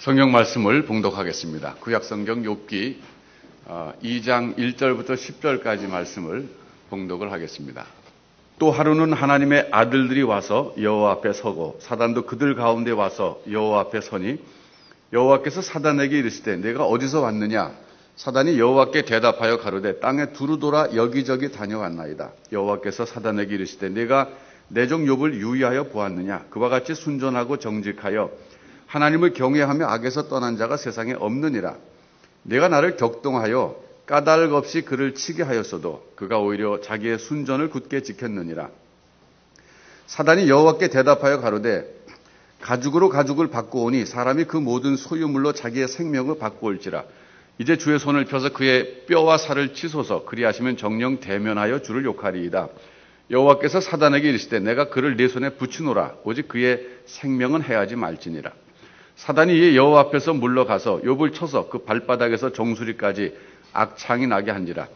성경 말씀을 봉독하겠습니다. 구약성경 욥기 2장 1절부터 10절까지 말씀을 봉독을 하겠습니다. 또 하루는 하나님의 아들들이 와서 여호와 앞에 서고 사단도 그들 가운데 와서 여호와 앞에 서니 여호와께서 사단에게 이르시되 내가 어디서 왔느냐? 사단이 여호와께 대답하여 가로되 땅에 두루 돌아 여기저기 다녀왔나이다. 여호와께서 사단에게 이르시되 내가 내 종 욥을 유의하여 보았느냐? 그와 같이 순전하고 정직하여 하나님을 경외하며 악에서 떠난 자가 세상에 없느니라. 내가 나를 격동하여 까닭 없이 그를 치게 하였어도 그가 오히려 자기의 순전을 굳게 지켰느니라. 사단이 여호와께 대답하여 가로되 가죽으로 가죽을 바꾸오니 사람이 그 모든 소유물로 자기의 생명을 바꾸올지라. 이제 주의 손을 펴서 그의 뼈와 살을 치소서. 그리하시면 정령 대면하여 주를 욕하리이다. 여호와께서 사단에게 이르시되 내가 그를 네 손에 붙이노라. 오직 그의 생명은 해하지 말지니라. 사단이 이에 여호와 앞에서 물러가서 욥을 쳐서 그 발바닥에서 정수리까지 악창이 나게 한지라.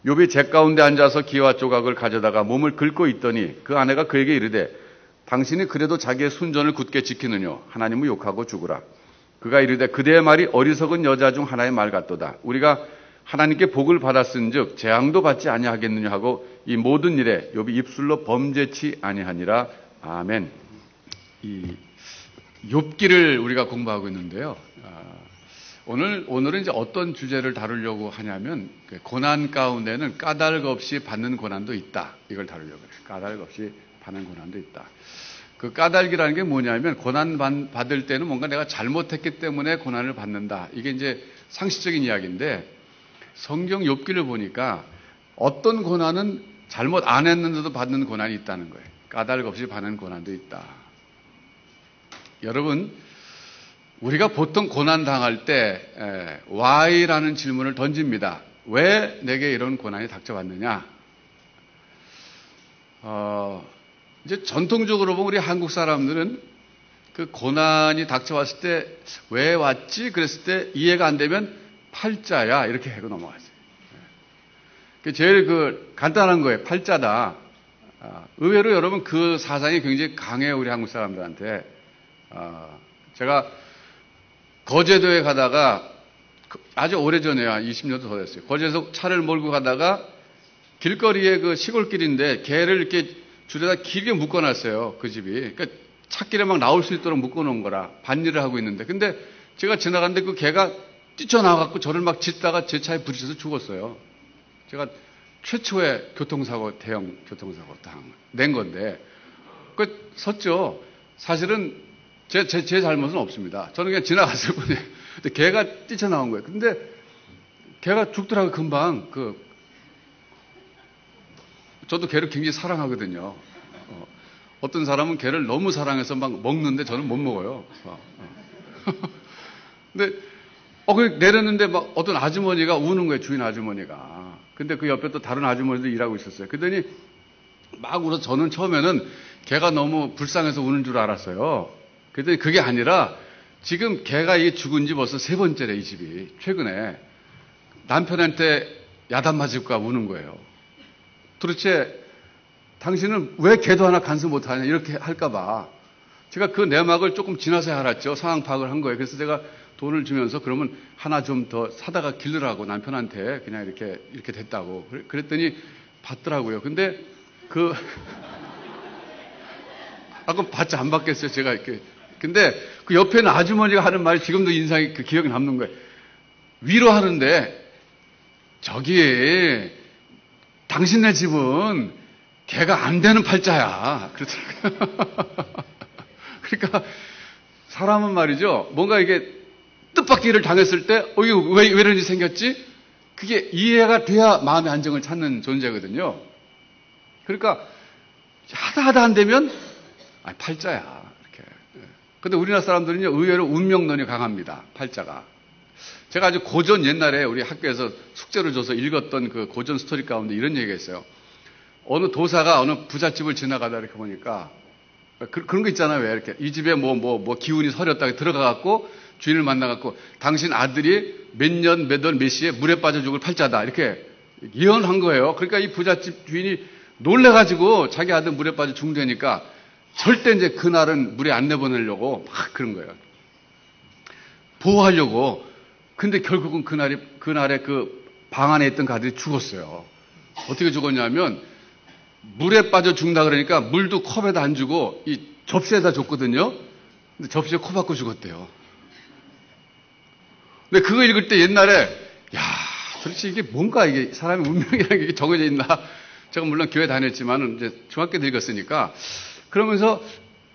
욥이 재 가운데 앉아서 기와 조각을 가져다가 몸을 긁고 있더니 그 아내가 그에게 이르되 당신이 그래도 자기의 순전을 굳게 지키느뇨? 하나님을 욕하고 죽으라. 그가 이르되 그대의 말이 어리석은 여자 중 하나의 말 같도다. 우리가 하나님께 복을 받았은즉 재앙도 받지 아니하겠느냐 하고 이 모든 일에 욥이 입술로 범죄치 아니하니라. 아멘. 이 욥기를 우리가 공부하고 있는데요. 오늘은 이제 어떤 주제를 다루려고 하냐면 고난 가운데는 까닭 없이 받는 고난도 있다. 이걸 다루려고 해요. 까닭 없이 받는 고난도 있다. 그 까닭이라는 게 뭐냐면 고난 받을 때는 뭔가 내가 잘못했기 때문에 고난을 받는다. 이게 이제 상식적인 이야기인데 성경 욥기를 보니까 어떤 고난은 잘못 안 했는데도 받는 고난이 있다는 거예요. 까닭 없이 받는 고난도 있다. 여러분, 우리가 보통 고난 당할 때 why라는 질문을 던집니다. 왜 내게 이런 고난이 닥쳐왔느냐? 이제 전통적으로 보면 우리 한국 사람들은 그 고난이 닥쳐왔을 때 왜 왔지? 그랬을 때 이해가 안 되면 팔자야 이렇게 하고 넘어갔어요. 제일 간단한 거예요. 팔자다. 의외로 여러분 그 사상이 굉장히 강해요. 우리 한국 사람들한테. 제가 거제도에 가다가 아주 오래전에요. 20년도 더 됐어요. 거제도에서 차를 몰고 가다가 길거리에 그 시골길인데 개를 이렇게 줄에다 길게 묶어놨어요. 그 집이. 그러니까 찾길에 막 나올 수 있도록 묶어놓은 거라 반일을 하고 있는데 근데 제가 지나갔는데 그 개가 뛰쳐나와갖고 저를 막 짖다가 제 차에 부딪혀서 죽었어요. 제가 최초의 대형 교통사고 낸 건데 그 섰죠. 사실은 제 잘못은 없습니다. 저는 그냥 지나갔을 뿐이에요. 근데 개가 뛰쳐나온 거예요. 근데 개가 죽더라고요, 금방. 저도 개를 굉장히 사랑하거든요. 어떤 사람은 개를 너무 사랑해서 막 먹는데 저는 못 먹어요. 근데, 내렸는데 막 어떤 아주머니가 우는 거예요, 주인 아주머니가. 근데 그 옆에 또 다른 아주머니도 일하고 있었어요. 그러더니 막 울어서 저는 처음에는 개가 너무 불쌍해서 우는 줄 알았어요. 그랬더니 그게 아니라 지금 개가 이게 죽은 지 벌써 3번째래, 이 집이. 최근에. 남편한테 야단 맞을까 우는 거예요. 도대체 당신은 왜 개도 하나 간수 못하냐 이렇게 할까봐. 제가 그 내막을 조금 지나서야 알았죠. 상황 파악을 한 거예요. 그래서 제가 돈을 주면서 그러면 하나 좀 더 사다가 길르라고 남편한테 그냥 이렇게 됐다고. 그랬더니 받더라고요. 근데 그럼 받지 안 받겠어요. 제가 이렇게. 근데 그 옆에 있는 아주머니가 하는 말이 지금도 인상이 기억에 남는 거예요. 위로하는데 저기 당신네 집은 개가 안 되는 팔자야. 그러더라고요. 그러니까 사람은 말이죠. 뭔가 이게 뜻밖의 당했을 때 이거 왜 이런 일이 생겼지? 그게 이해가 돼야 마음의 안정을 찾는 존재거든요. 그러니까 하다 안 되면 팔자야. 근데 우리나라 사람들은요, 의외로 운명론이 강합니다. 팔자가. 제가 아주 고전 옛날에 우리 학교에서 숙제를 줘서 읽었던 그 고전 스토리 가운데 이런 얘기가 있어요. 어느 도사가 어느 부잣집을 지나가다 이렇게 보니까, 그런 거 있잖아요. 왜 이렇게. 이 집에 기운이 서렸다가 들어가갖고 주인을 만나갖고, 당신 아들이 몇 년, 몇 월, 몇 시에 물에 빠져 죽을 팔자다. 이렇게 예언한 거예요. 그러니까 이 부잣집 주인이 놀래가지고 자기 아들 물에 빠져 죽는다니까 절대 이제 그날은 물에 안 내보내려고 막 그런 거예요. 보호하려고. 근데 결국은 그날에 그 방 안에 있던 가들이 죽었어요. 어떻게 죽었냐면 물에 빠져 죽는다 그러니까 물도 컵에다 안 주고 이 접시에다 줬거든요. 근데 접시에 코 박고 죽었대요. 근데 그거 읽을 때 옛날에 야, 도대체 이게 뭔가 이게 사람의 운명이라는 게 정해져 있나? 제가 물론 교회 다녔지만은 이제 중학교 때 읽었으니까 그러면서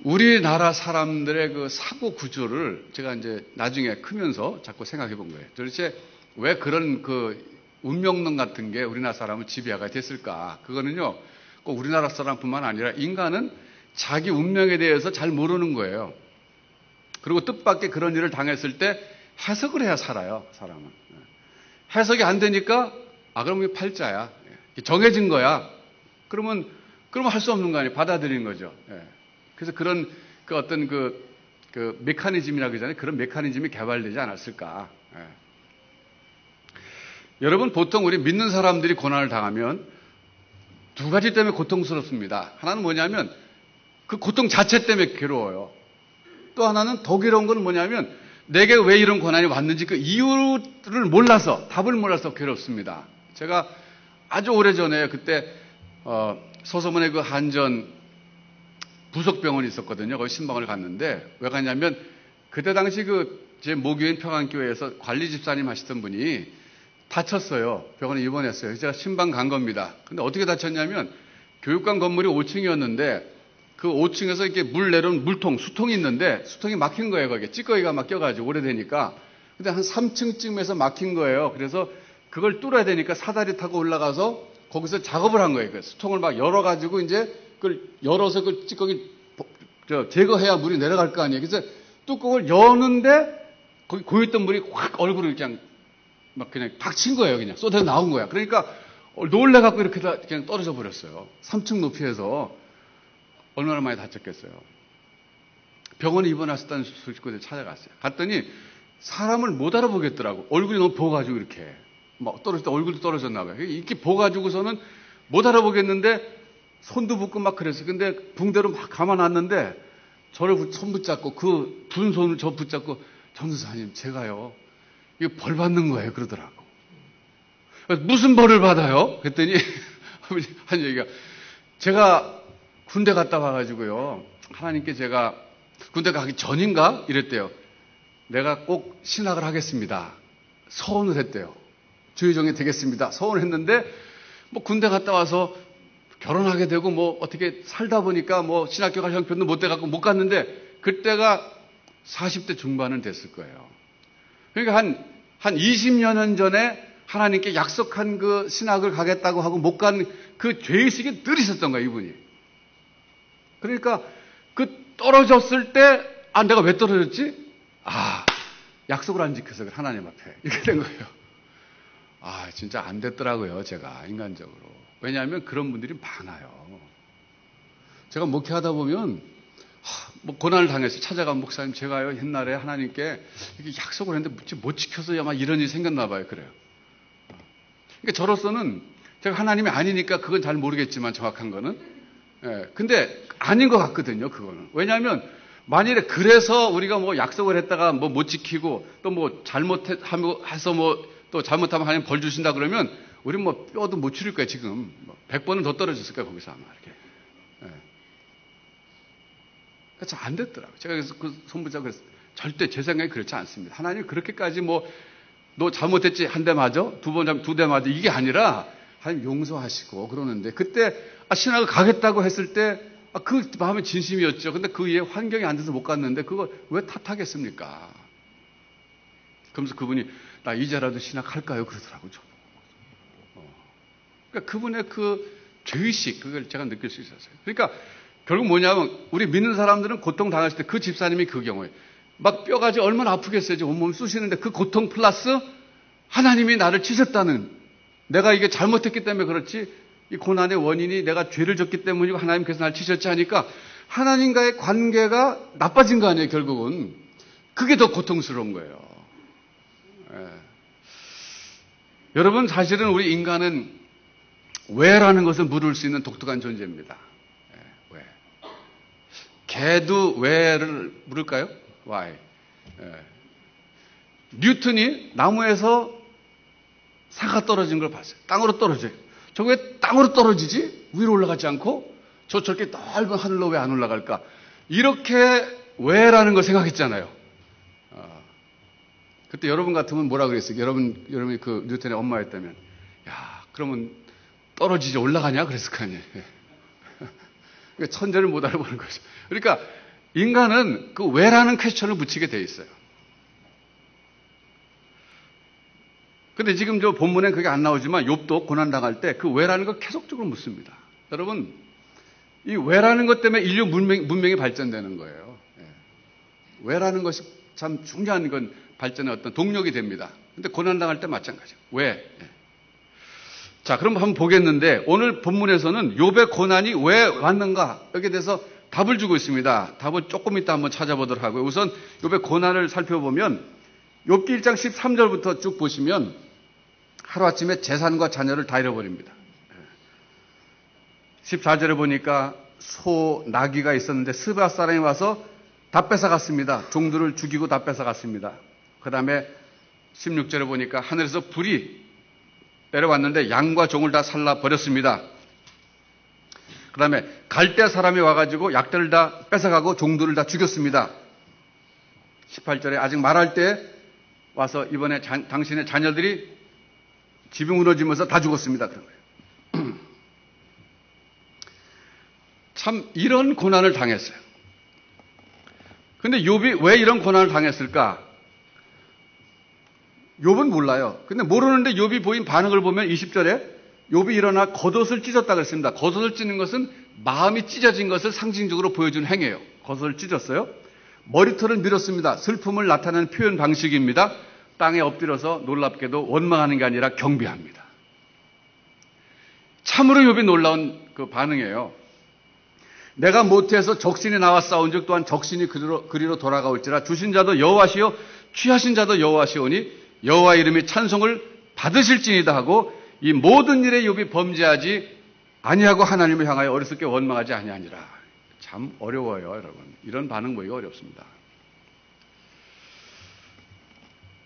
우리나라 사람들의 그 사고 구조를 제가 이제 나중에 크면서 자꾸 생각해 본 거예요. 도대체 왜 그런 그 운명론 같은 게 우리나라 사람을 지배하게 됐을까? 그거는요, 꼭 우리나라 사람뿐만 아니라 인간은 자기 운명에 대해서 잘 모르는 거예요. 그리고 뜻밖의 그런 일을 당했을 때 해석을 해야 살아요, 사람은. 해석이 안 되니까, 그럼 이게 팔자야. 정해진 거야. 그러면 할 수 없는 거 아니에요. 받아들이는 거죠. 그래서 그런 그 어떤 그 메커니즘이라고 그러잖아요. 그런 메커니즘이 개발되지 않았을까. 여러분, 보통 우리 믿는 사람들이 고난을 당하면 두 가지 때문에 고통스럽습니다. 하나는 뭐냐면 그 고통 자체 때문에 괴로워요. 또 하나는 더 괴로운 건 뭐냐면 내게 왜 이런 고난이 왔는지 그 이유를 몰라서, 답을 몰라서 괴롭습니다. 제가 아주 오래전에 그때 서소문에 그 한전 부속병원이 있었거든요. 거기 신방을 갔는데 왜 갔냐면 그때 당시 제 모교인 평안교회에서 관리 집사님 하시던 분이 다쳤어요. 병원에 입원했어요. 그래서 제가 신방 간 겁니다. 근데 어떻게 다쳤냐면 교육관 건물이 5층이었는데 그 5층에서 이렇게 물 내려온 물통, 수통이 있는데 수통이 막힌 거예요. 거기에 찌꺼기가 막 껴가지고 오래되니까. 근데 한 3층쯤에서 막힌 거예요. 그래서 그걸 뚫어야 되니까 사다리 타고 올라가서 거기서 작업을 한 거예요. 그 수통을 막 열어가지고 이제 그걸 열어서 그 찌꺼기 제거해야 물이 내려갈 거 아니에요. 그래서 뚜껑을 여는데 거기 고였던 물이 확 얼굴을 그냥 막 그냥 팍 친 거예요. 그냥 쏟아져 나온 거야. 그러니까 놀래갖고 이렇게 다 그냥 떨어져 버렸어요. 3층 높이에서. 얼마나 많이 다쳤겠어요. 병원에 입원하셨다는 소식을 찾아갔어요. 갔더니 사람을 못 알아보겠더라고. 얼굴이 너무 부어가지고 이렇게 막 떨어질 때 얼굴도 떨어졌나 봐요. 이렇게 부어가지고서는 못 알아보겠는데 손도 붓고 막 그랬어요. 근데 붕대로 막 감아놨는데 저를 손 붙잡고 그 분 손을 저 붙잡고 전도사님 제가요 이거 벌 받는 거예요 그러더라고. 무슨 벌을 받아요? 그랬더니 한 얘기가 제가 군대 갔다 와가지고요 하나님께 제가 군대 가기 전인가 이랬대요. 내가 꼭 신학을 하겠습니다. 서원을 했대요. 주의종이 되겠습니다. 서원을 했는데 뭐 군대 갔다 와서 결혼하게 되고 뭐 어떻게 살다 보니까 뭐 신학교 갈 형편도 못 돼갖고 못 갔는데 그때가 40대 중반은 됐을 거예요. 그러니까 한 20년 전에 하나님께 약속한 그 신학을 가겠다고 하고 못 간 그 죄의식이 늘 있었던 거예요, 이분이. 그러니까 그 떨어졌을 때, 내가 왜 떨어졌지? 약속을 안 지켜서 하나님 앞에. 이렇게 된 거예요. 진짜 안 됐더라고요, 제가, 인간적으로. 왜냐하면 그런 분들이 많아요. 제가 목회하다 보면, 뭐 고난을 당해서 찾아간 목사님, 제가요, 옛날에 하나님께 이렇게 약속을 했는데 못 지켜서 아마 이런 일이 생겼나 봐요. 그래요. 그러니까 저로서는 제가 하나님이 아니니까 그건 잘 모르겠지만 정확한 거는. 근데 아닌 것 같거든요, 그거는. 왜냐하면 만일에 그래서 우리가 뭐 약속을 했다가 뭐 못 지키고 또 뭐 잘못해서 뭐 또 잘못하면 하나님 벌 주신다 그러면 우리 뭐 뼈도 못 추릴 거예요, 지금. 100번은 더 떨어졌을 거예요, 거기서 아마 이렇게. 그래서 안 됐더라고요. 제가 그래서 그 손부자 그랬어요. 절대 제 생각에 그렇지 않습니다. 하나님 그렇게까지 뭐 너 잘못했지 한 대 맞아? 두 대 맞아? 이게 아니라 하나님 용서하시고 그러는데 그때 신학을 가겠다고 했을 때 그 마음의 진심이었죠. 근데 그 이에 환경이 안 돼서 못 갔는데 그거 왜 탓하겠습니까? 그러면서 그분이 나 이제라도 신학할까요? 그러더라고요. 그러니까 그분의 그 죄의식 그걸 제가 느낄 수 있었어요. 그러니까 결국 뭐냐면 우리 믿는 사람들은 고통 당했을 때 그 집사님이 그 경우에 막 뼈가지 얼마나 아프겠어요. 온몸 쑤시는데 그 고통 플러스 하나님이 나를 치셨다는 내가 이게 잘못했기 때문에 그렇지 이 고난의 원인이 내가 죄를 졌기 때문이고 하나님께서 나를 치셨지 하니까 하나님과의 관계가 나빠진 거 아니에요. 결국은 그게 더 고통스러운 거예요. 여러분 사실은 우리 인간은 왜라는 것을 물을 수 있는 독특한 존재입니다. 왜? 개도 왜를 물을까요? Why? 뉴턴이 나무에서 사가 떨어진 걸 봤어요. 땅으로 떨어져요. 저거 왜 땅으로 떨어지지? 위로 올라가지 않고 저렇게 넓은 하늘로 왜 안 올라갈까? 이렇게 왜라는 걸 생각했잖아요. 그때 여러분 같으면 뭐라 그랬어요? 여러분이 그 뉴턴의 엄마였다면, 야, 그러면 떨어지지 올라가냐? 그랬을 거 아니에요. 천재를 못 알아보는 거죠. 그러니까 인간은 그 왜라는 퀘스천을 붙이게 돼 있어요. 근데 지금 저 본문에 그게 안 나오지만 욥도 고난당할 때 그 왜라는 걸 계속적으로 묻습니다. 여러분, 이 왜라는 것 때문에 인류 문명이 발전되는 거예요. 왜라는 것이 참 중요한 건 발전의 어떤 동력이 됩니다. 근데 고난당할 때 마찬가지예요. 왜? 자, 그럼 한번 보겠는데 오늘 본문에서는 욥의 고난이 왜 왔는가? 여기에 대해서 답을 주고 있습니다. 답을 조금 이따 한번 찾아보도록 하고요. 우선 욥의 고난을 살펴보면 욥기 1장 13절부터 쭉 보시면 하루아침에 재산과 자녀를 다 잃어버립니다. 14절에 보니까 소, 나귀가 있었는데 스바 사람이 와서 다 뺏어갔습니다. 종들을 죽이고 다 뺏어갔습니다. 그 다음에 16절에 보니까 하늘에서 불이 내려왔는데 양과 종을 다 살라버렸습니다. 그 다음에 갈대 사람이 와가지고 약들을 다 뺏어가고 종들을 다 죽였습니다. 18절에 아직 말할 때 와서 이번에 당신의 자녀들이 집이 무너지면서 다 죽었습니다. 그런 거예요. 참 이런 고난을 당했어요. 근데 욥이 왜 이런 고난을 당했을까? 욥은 몰라요. 근데 모르는데 욥이 보인 반응을 보면 20절에 욥이 일어나 겉옷을 찢었다 그랬습니다. 겉옷을 찢는 것은 마음이 찢어진 것을 상징적으로 보여주는 행위예요. 겉옷을 찢었어요. 머리털을 밀었습니다. 슬픔을 나타내는 표현 방식입니다. 땅에 엎드려서 놀랍게도 원망하는 게 아니라 경배합니다. 참으로 욥이 놀라운 그 반응이에요. 내가 모태에서 적신이 나와 싸운 즉 또한 적신이 그리로 돌아가올지라 주신 자도 여호와시요 취하신 자도 여호와시오니 여호와 이름이 찬송을 받으실지니이다 하고 이 모든 일에 욥이 범죄하지 아니하고 하나님을 향하여 어리석게 원망하지 아니하니라. 참 어려워요, 여러분. 이런 반응 보기가 어렵습니다.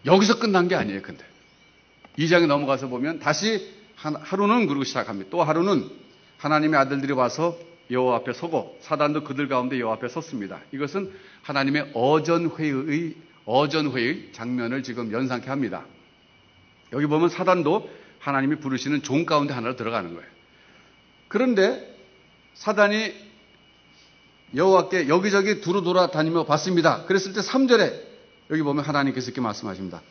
여기서 끝난 게 아니에요, 근데. 2장에 넘어가서 보면 다시 하루는 그러고 시작합니다. 또 하루는 하나님의 아들들이 와서 여호와 앞에 서고 사단도 그들 가운데 여호와 앞에 섰습니다. 이것은 하나님의 어전회의 장면을 지금 연상케 합니다. 여기 보면 사단도 하나님이 부르시는 종 가운데 하나로 들어가는 거예요. 그런데 사단이 여호와께 여기저기 두루 돌아다니며 봤습니다. 그랬을 때 3절에 여기 보면 하나님께서 이렇게 말씀하십니다.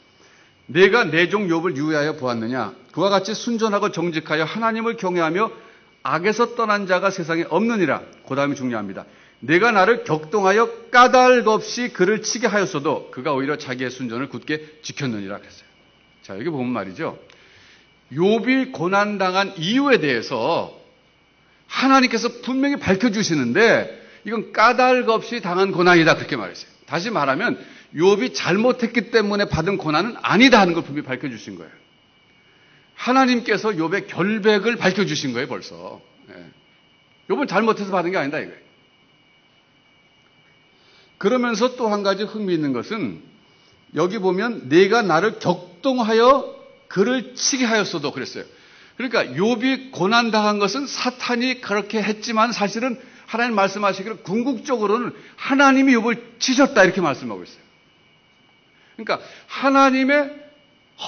내가 내 종 욥을 유의하여 보았느냐? 그와 같이 순전하고 정직하여 하나님을 경외하며 악에서 떠난 자가 세상에 없느니라. 그 다음이 중요합니다. 내가 나를 격동하여 까닭 없이 그를 치게 하였어도 그가 오히려 자기의 순전을 굳게 지켰느니라 그랬어요. 자, 여기 보면 말이죠. 욥이 고난당한 이유에 대해서 하나님께서 분명히 밝혀주시는데 이건 까닭 없이 당한 고난이다 그렇게 말했어요. 다시 말하면 욥이 잘못했기 때문에 받은 고난은 아니다 하는 걸 분명히 밝혀주신 거예요. 하나님께서 욥의 결백을 밝혀주신 거예요, 벌써. 욥은 잘못해서 받은 게 아니다, 이거예요. 그러면서 또 한 가지 흥미있는 것은 여기 보면 내가 나를 격동하여 그를 치게 하였어도 그랬어요. 그러니까 욥이 고난당한 것은 사탄이 그렇게 했지만 사실은 하나님 말씀하시기를 궁극적으로는 하나님이 욥을 치셨다 이렇게 말씀하고 있어요. 그러니까 하나님의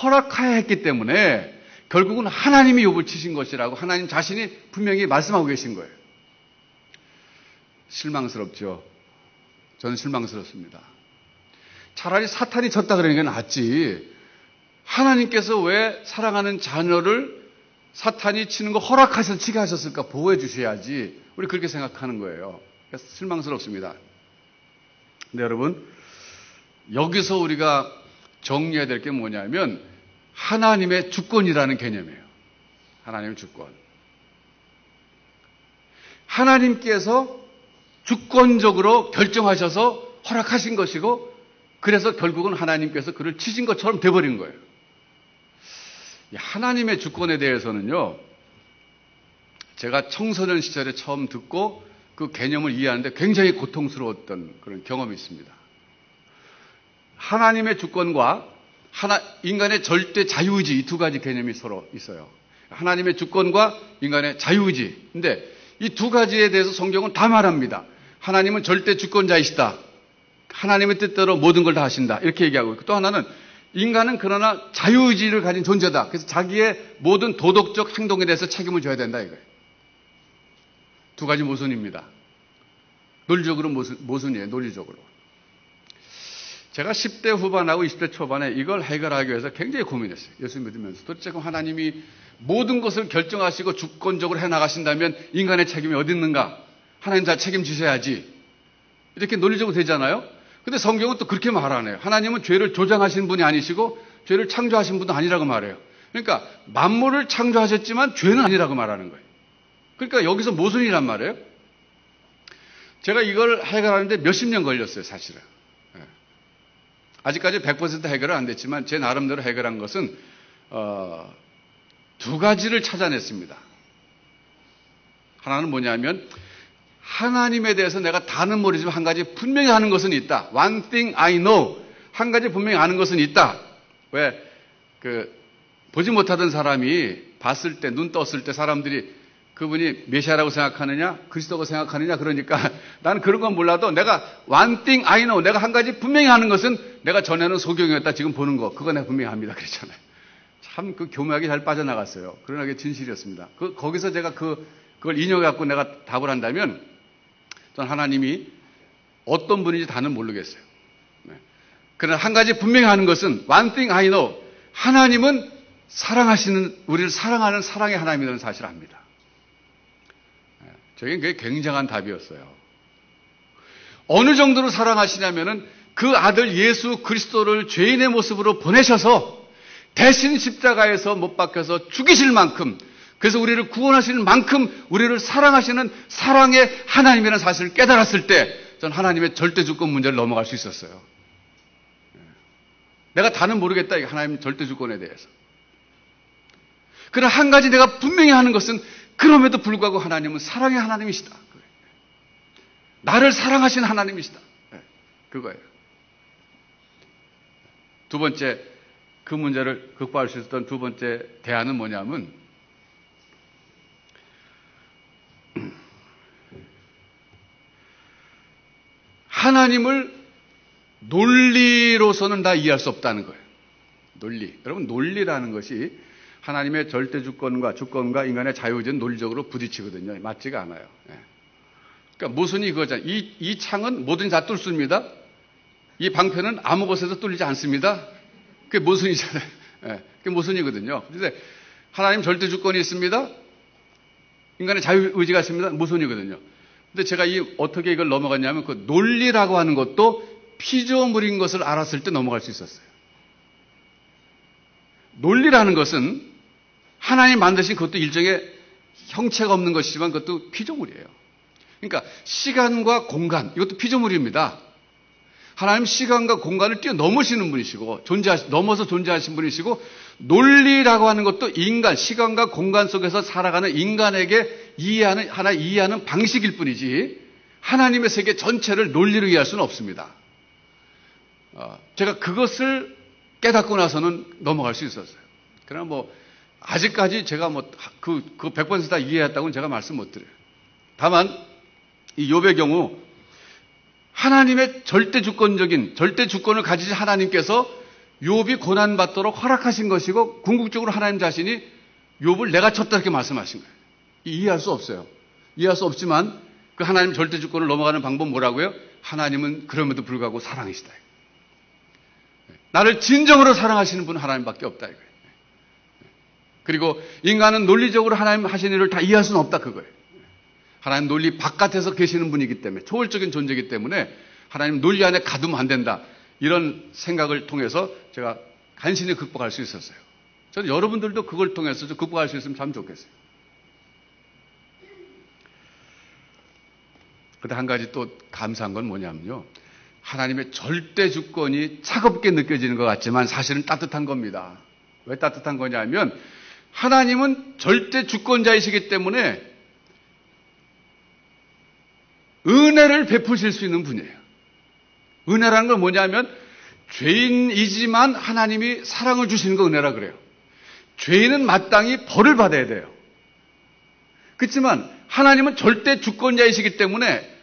허락하여 했기 때문에 결국은 하나님이 욥을 치신 것이라고 하나님 자신이 분명히 말씀하고 계신 거예요. 실망스럽죠. 저는 실망스럽습니다. 차라리 사탄이 졌다 그러는 게 낫지. 하나님께서 왜 사랑하는 자녀를 사탄이 치는 거 허락하셔서 치게 하셨을까? 보호해 주셔야지. 우리 그렇게 생각하는 거예요. 그래서 실망스럽습니다. 근데 여러분, 여기서 우리가 정리해야 될 게 뭐냐면 하나님의 주권이라는 개념이에요. 하나님의 주권. 하나님께서 주권적으로 결정하셔서 허락하신 것이고 그래서 결국은 하나님께서 그를 치신 것처럼 돼버린 거예요. 하나님의 주권에 대해서는요, 제가 청소년 시절에 처음 듣고 그 개념을 이해하는데 굉장히 고통스러웠던 그런 경험이 있습니다. 하나님의 주권과 인간의 절대 자유의지, 이 두 가지 개념이 서로 있어요. 하나님의 주권과 인간의 자유의지. 근데 이 두 가지에 대해서 성경은 다 말합니다. 하나님은 절대 주권자이시다. 하나님의 뜻대로 모든 걸 다 하신다. 이렇게 얘기하고 있고, 또 하나는 인간은 그러나 자유의지를 가진 존재다. 그래서 자기의 모든 도덕적 행동에 대해서 책임을 져야 된다 이거예요. 두 가지 모순입니다. 논리적으로 모순이에요. 논리적으로. 제가 10대 후반하고 20대 초반에 이걸 해결하기 위해서 굉장히 고민했어요. 예수 믿으면서. 도대체 하나님이 모든 것을 결정하시고 주권적으로 해나가신다면 인간의 책임이 어디 있는가? 하나님 다 책임지셔야지. 이렇게 논리적으로 되잖아요. 근데 성경은 또 그렇게 말 안 해요. 하나님은 죄를 조장하신 분이 아니시고 죄를 창조하신 분도 아니라고 말해요. 그러니까 만물을 창조하셨지만 죄는 아니라고 말하는 거예요. 그러니까 여기서 모순이란 말이에요. 제가 이걸 해결하는데 몇십 년 걸렸어요, 사실은. 아직까지 100% 해결은 안 됐지만 제 나름대로 해결한 것은 두 가지를 찾아냈습니다. 하나는 뭐냐면 하나님에 대해서 내가 다는 모르지만 한 가지 분명히 아는 것은 있다. One thing I know. 한 가지 분명히 아는 것은 있다. 왜? 보지 못하던 사람이 봤을 때, 눈 떴을 때 사람들이 그분이 메시아라고 생각하느냐, 그리스도라고 생각하느냐, 그러니까 나는 그런 건 몰라도 내가 one thing I know, 내가 한 가지 분명히 아는 것은 내가 전에는 소경이었다, 지금 보는 거, 그거 내가 분명히 압니다. 그랬잖아요. 참 교묘하게 잘 빠져나갔어요. 그러나 그게 진실이었습니다. 거기서 제가 그걸 인용해갖고 내가 답을 한다면, 전 하나님이 어떤 분인지 다는 모르겠어요. 그러나 한 가지 분명히 아는 것은 one thing I know, 하나님은 우리를 사랑하는 사랑의 하나님이라는 사실을 압니다. 저게 그게 굉장한 답이었어요. 어느 정도로 사랑하시냐면은 그 아들 예수 그리스도를 죄인의 모습으로 보내셔서 대신 십자가에서 못 박혀서 죽이실 만큼, 그래서 우리를 구원하시는 만큼 우리를 사랑하시는 사랑의 하나님이라는 사실을 깨달았을 때 전 하나님의 절대 주권 문제를 넘어갈 수 있었어요. 내가 다는 모르겠다, 이게 하나님 절대 주권에 대해서. 그러나 한 가지 내가 분명히 하는 것은 그럼에도 불구하고 하나님은 사랑의 하나님이시다. 나를 사랑하시는 하나님이시다. 그거예요. 두 번째, 그 문제를 극복할 수 있었던 두 번째 대안은 뭐냐면, 하나님을 논리로서는 다 이해할 수 없다는 거예요. 논리. 여러분, 논리라는 것이 하나님의 절대 주권과 인간의 자유의지는 논리적으로 부딪히거든요. 맞지가 않아요. 그러니까 모순이 그거잖아요. 이 창은 뭐든지 다 뚫습니다. 이 방패는 아무 곳에서 뚫리지 않습니다. 그게 모순이잖아요. 그게 모순이거든요. 그런데 하나님 절대 주권이 있습니다. 인간의 자유의지가 있습니다. 모순이거든요. 근데 제가 어떻게 이걸 넘어갔냐면 그 논리라고 하는 것도 피조물인 것을 알았을 때 넘어갈 수 있었어요. 논리라는 것은 하나님 만드신 그것도 일종의 형체가 없는 것이지만 그것도 피조물이에요. 그러니까 시간과 공간, 이것도 피조물입니다. 하나님 시간과 공간을 뛰어넘으시는 분이시고 넘어서 존재하신 분이시고, 논리라고 하는 것도 인간, 시간과 공간 속에서 살아가는 인간에게 이해하는 방식일 뿐이지 하나님의 세계 전체를 논리로 이해할 수는 없습니다. 제가 그것을 깨닫고 나서는 넘어갈 수 있었어요. 그러나 아직까지 제가 100% 다 이해했다고는 제가 말씀 못 드려요. 다만, 이 욥의 경우, 하나님의 절대 주권을 가지신 하나님께서 욥이 고난받도록 허락하신 것이고, 궁극적으로 하나님 자신이 욥을 내가 쳤다 이렇게 말씀하신 거예요. 이해할 수 없어요. 이해할 수 없지만, 그 하나님 절대 주권을 넘어가는 방법은 뭐라고요? 하나님은 그럼에도 불구하고 사랑이시다. 나를 진정으로 사랑하시는 분은 하나님밖에 없다 이거예요. 그리고 인간은 논리적으로 하나님 하신 일을 다 이해할 수는 없다 그거예요. 하나님 논리 바깥에서 계시는 분이기 때문에, 초월적인 존재이기 때문에 하나님 논리 안에 가두면 안 된다. 이런 생각을 통해서 제가 간신히 극복할 수 있었어요. 저는 여러분들도 그걸 통해서 좀 극복할 수 있으면 참 좋겠어요. 근데 한 가지 또 감사한 건 뭐냐면요, 하나님의 절대 주권이 차갑게 느껴지는 것 같지만 사실은 따뜻한 겁니다. 왜 따뜻한 거냐면, 하나님은 절대 주권자이시기 때문에 은혜를 베푸실 수 있는 분이에요. 은혜라는 건 뭐냐면, 죄인이지만 하나님이 사랑을 주시는 거 은혜라 그래요. 죄인은 마땅히 벌을 받아야 돼요. 그렇지만 하나님은 절대 주권자이시기 때문에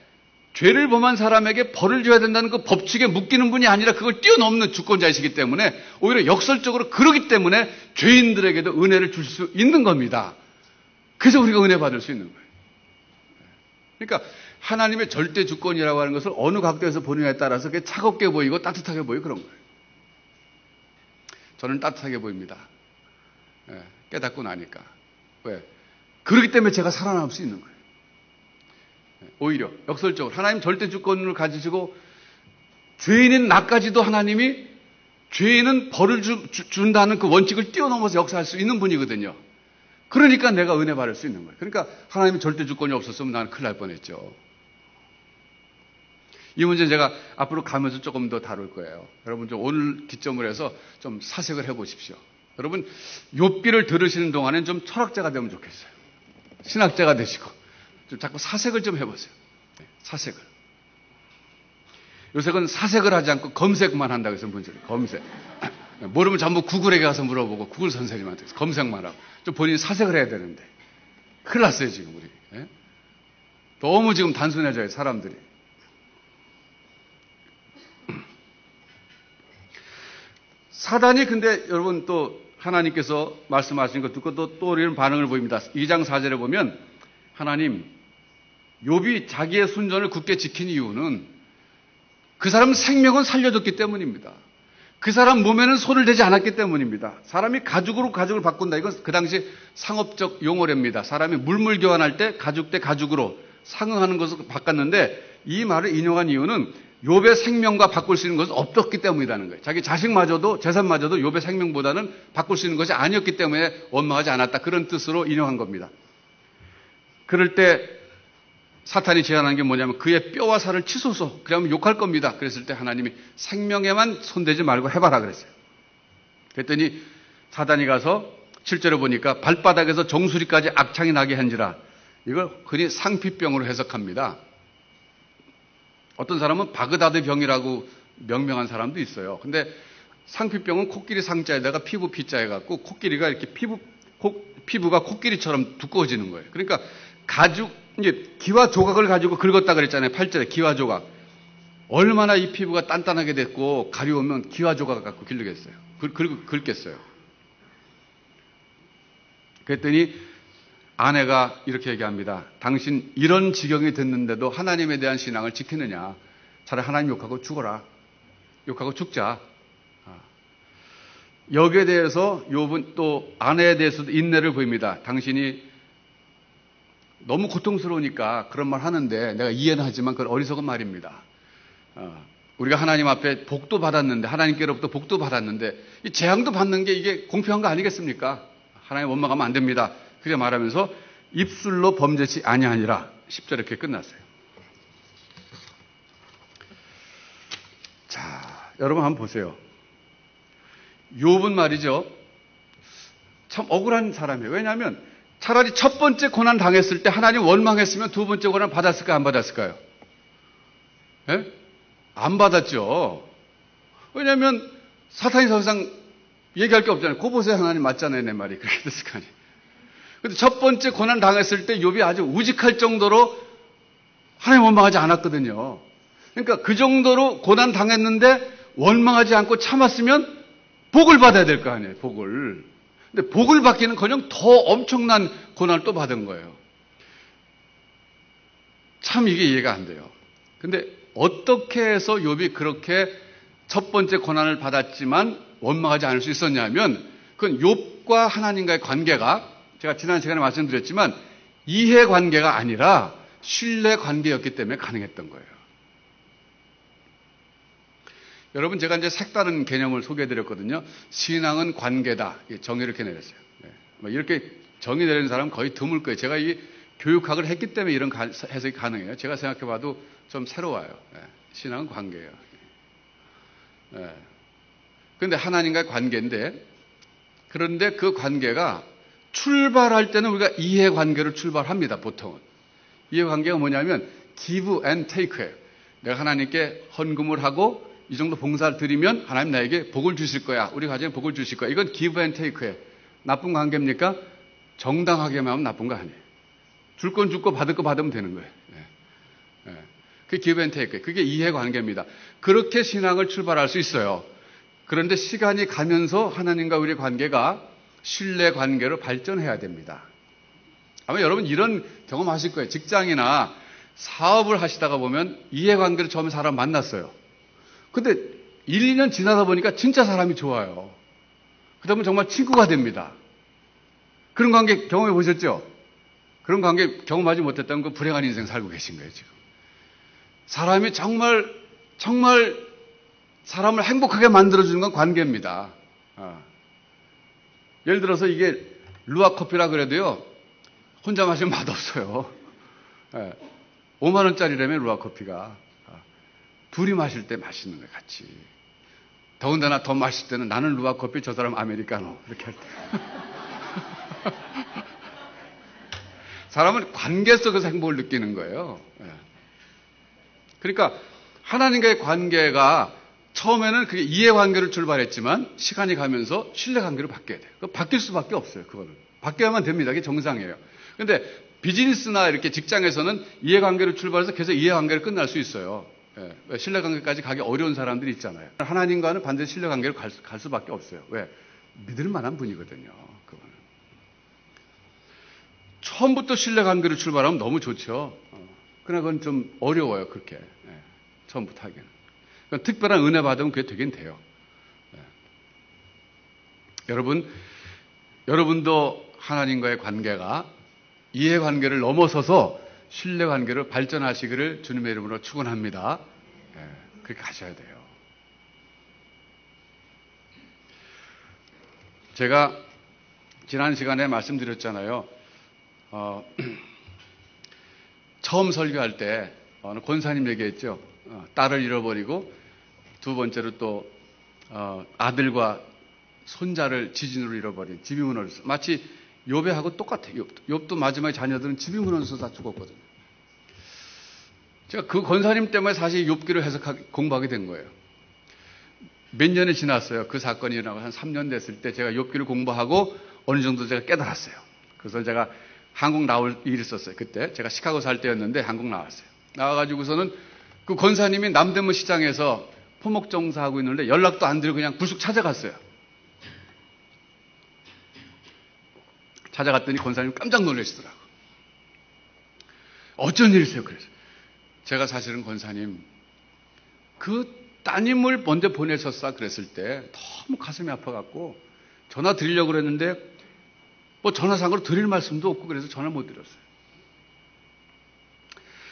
죄를 범한 사람에게 벌을 줘야 된다는 그 법칙에 묶이는 분이 아니라 그걸 뛰어넘는 주권자이시기 때문에 오히려 역설적으로 그러기 때문에 죄인들에게도 은혜를 줄 수 있는 겁니다. 그래서 우리가 은혜 받을 수 있는 거예요. 그러니까 하나님의 절대 주권이라고 하는 것을 어느 각도에서 보느냐에 따라서 그게 차갑게 보이고 따뜻하게 보이고 그런 거예요. 저는 따뜻하게 보입니다. 깨닫고 나니까. 왜? 그렇기 때문에 제가 살아남을 수 있는 거예요. 오히려 역설적으로 하나님 절대 주권을 가지시고 죄인인 나까지도 하나님이 죄인은 벌을 준다는 그 원칙을 뛰어넘어서 역사할 수 있는 분이거든요. 그러니까 내가 은혜 받을 수 있는 거예요. 그러니까 하나님이 절대 주권이 없었으면 나는 큰일 날 뻔했죠. 이 문제는 제가 앞으로 가면서 조금 더 다룰 거예요. 여러분 좀 오늘 기점으로 해서 좀 사색을 해보십시오. 여러분 욥기를 들으시는 동안엔 좀 철학자가 되면 좋겠어요. 신학자가 되시고 좀 자꾸 사색을 좀 해보세요. 사색을. 요새는 사색을 하지 않고 검색만 한다고 해서 문제를. 검색. 모르면 전부 구글에 가서 물어보고 구글 선생님한테 검색만 하고 좀 본인이 사색을 해야 되는데 큰일 났어요 지금 우리. 너무 지금 단순해져요 사람들이. 사단이 근데 여러분 또 하나님께서 말씀하신 거 듣고 또 이런 반응을 보입니다. 2장 4절에 보면 하나님 욥이 자기의 순전을 굳게 지킨 이유는 그 사람 생명은 살려줬기 때문입니다. 그 사람 몸에는 손을 대지 않았기 때문입니다. 사람이 가죽으로 가죽을 바꾼다. 이건 그 당시 상업적 용어랍니다. 사람이 물물 교환할 때 가죽 대 가죽으로 상응하는 것을 바꿨는데 이 말을 인용한 이유는 욥의 생명과 바꿀 수 있는 것은 없었기 때문이라는 거예요. 자기 자식마저도 재산마저도 욥의 생명보다는 바꿀 수 있는 것이 아니었기 때문에 원망하지 않았다. 그런 뜻으로 인용한 겁니다. 그럴 때 사탄이 제안한 게 뭐냐면 그의 뼈와 살을 치소서. 그러면 욕할 겁니다. 그랬을 때 하나님이 생명에만 손대지 말고 해봐라 그랬어요. 그랬더니 사단이 가서 7절에 보니까 발바닥에서 정수리까지 악창이 나게 한지라. 이걸 흔히 상피병으로 해석합니다. 어떤 사람은 바그다드 병이라고 명명한 사람도 있어요. 근데 상피병은 코끼리 상자에다가 피부 피자 해갖고 코끼리가 이렇게 피부가 코끼리처럼 두꺼워지는 거예요. 그러니까 이제 기와 조각을 가지고 긁었다 그랬잖아요. 8절에 기와 조각. 얼마나 이 피부가 단단하게 됐고 가려우면 기와 조각 갖고 기르겠어요. 긁겠어요. 그랬더니 아내가 이렇게 얘기합니다. 당신 이런 지경이 됐는데도 하나님에 대한 신앙을 지키느냐. 차라리 하나님 욕하고 죽어라. 욕하고 죽자. 여기에 대해서 욥은 또 아내에 대해서도 인내를 보입니다. 당신이 너무 고통스러우니까 그런 말 하는데 내가 이해는 하지만 그건 어리석은 말입니다. 우리가 하나님 앞에 복도 받았는데 하나님께로부터 복도 받았는데 이 재앙도 받는 게 이게 공평한 거 아니겠습니까? 하나님 원망하면 안 됩니다. 그렇게 말하면서 입술로 범죄치 아니하니라 10절에 이렇게 끝났어요. 자, 여러분 한번 보세요. 욥은 말이죠. 참 억울한 사람이에요. 왜냐하면 차라리 첫 번째 고난 당했을 때 하나님 원망했으면 두 번째 고난 받았을까요? 안 받았을까요? 예? 안 받았죠. 왜냐하면 사탄이 더 이상 얘기할 게 없잖아요. 고 보세요. 하나님 맞잖아요. 내 말이. 그렇게 됐을 거 아니에요. 근데 첫 번째 고난 당했을 때 욥이 아주 우직할 정도로 하나님 원망하지 않았거든요. 그러니까 그 정도로 고난 당했는데 원망하지 않고 참았으면 복을 받아야 될 거 아니에요. 복을. 근데 복을 받기는커녕 더 엄청난 고난을 또 받은 거예요. 참 이게 이해가 안 돼요. 근데 어떻게 해서 욥이 그렇게 첫 번째 고난을 받았지만 원망하지 않을 수 있었냐면 그건 욥과 하나님과의 관계가 제가 지난 시간에 말씀드렸지만 이해관계가 아니라 신뢰관계였기 때문에 가능했던 거예요. 여러분 제가 이제 색다른 개념을 소개해드렸거든요. 신앙은 관계다. 정의를 이렇게 내렸어요. 이렇게 정의 내리는 사람은 거의 드물 거예요. 제가 이 교육학을 했기 때문에 이런 해석이 가능해요. 제가 생각해봐도 좀 새로워요. 신앙은 관계예요. 그런데 하나님과의 관계인데 그런데 그 관계가 출발할 때는 우리가 이해관계로 출발합니다. 보통은. 이해관계가 뭐냐면 give and take예요. 내가 하나님께 헌금을 하고 이 정도 봉사를 드리면 하나님 나에게 복을 주실 거야. 우리 가정에 복을 주실 거야. 이건 give and take예요. 나쁜 관계입니까? 정당하게만 하면 나쁜 거 아니에요. 줄 건 주고 받을 거 받으면 되는 거예요. 그게 give and take. 그게 이해관계입니다. 그렇게 신앙을 출발할 수 있어요. 그런데 시간이 가면서 하나님과 우리의 관계가 신뢰관계로 발전해야 됩니다. 아마 여러분 이런 경험하실 거예요. 직장이나 사업을 하시다가 보면 이해관계로 처음에 사람 만났어요. 근데 1, 2년 지나다 보니까 진짜 사람이 좋아요. 그 다음에 정말 친구가 됩니다. 그런 관계 경험해 보셨죠? 그런 관계 경험하지 못했다면 그 불행한 인생 살고 계신 거예요, 지금. 사람이 정말 사람을 행복하게 만들어주는 건 관계입니다. 예를 들어서 이게 루아 커피라 그래도요, 혼자 마시면 맛없어요. 5만 원짜리라면 루아 커피가. 둘이 마실 때 맛있는 거예요, 같이. 더군다나 더 마실 때는 나는 루아 커피, 저 사람 아메리카노. 이렇게 할 때. 사람은 관계 속에서 행복을 느끼는 거예요. 그러니까 하나님과의 관계가 처음에는 그게 이해관계로 출발했지만 시간이 가면서 신뢰관계로 바뀌어야 돼요. 바뀔 수밖에 없어요. 그거는. 바뀌어야만 됩니다. 그게 정상이에요. 그런데 비즈니스나 이렇게 직장에서는 이해관계로 출발해서 계속 이해관계로 끝날 수 있어요. 신뢰관계까지 가기 어려운 사람들이 있잖아요. 하나님과는 반드시 신뢰관계로 갈 수밖에 없어요. 왜? 믿을 만한 분이거든요. 그거는. 처음부터 신뢰관계로 출발하면 너무 좋죠. 그러나 그건 좀 어려워요. 그렇게. 처음부터 하기는. 그러니까 특별한 은혜 받으면 그게 되긴 돼요. 여러분도 하나님과의 관계가 이해관계를 넘어서서 신뢰관계로 발전하시기를 주님의 이름으로 축원합니다. 그렇게 하셔야 돼요. 제가 지난 시간에 말씀드렸잖아요. 처음 설교할 때 어느 권사님 얘기했죠. 딸을 잃어버리고 두 번째로 또 아들과 손자를 지진으로 잃어버린 집이 무너졌어. 마치 욥하고 똑같아요. 욥도 마지막에 자녀들은 집이 무너져서 다 죽었거든요. 제가 그 권사님 때문에 사실 욥기를 공부하게 된 거예요. 몇 년이 지났어요. 그 사건이 일어나고 한 3년 됐을 때 제가 욥기를 공부하고 어느 정도 제가 깨달았어요. 그래서 제가 한국 나올 일이 있었어요. 그때 제가 시카고 살 때였는데 한국 나왔어요. 나와가지고서는 그 권사님이 남대문 시장에서 포목 정사하고 있는데 연락도 안 드리고 그냥 불쑥 찾아갔어요. 찾아갔더니 권사님 깜짝 놀라시더라고. 어쩐 일이세요? 그래서 제가 사실은 권사님 그 따님을 먼저 보내셨어 그랬을 때 너무 가슴이 아파갖고 전화 드리려고 그랬는데 뭐 전화상으로 드릴 말씀도 없고 그래서 전화 못 드렸어요.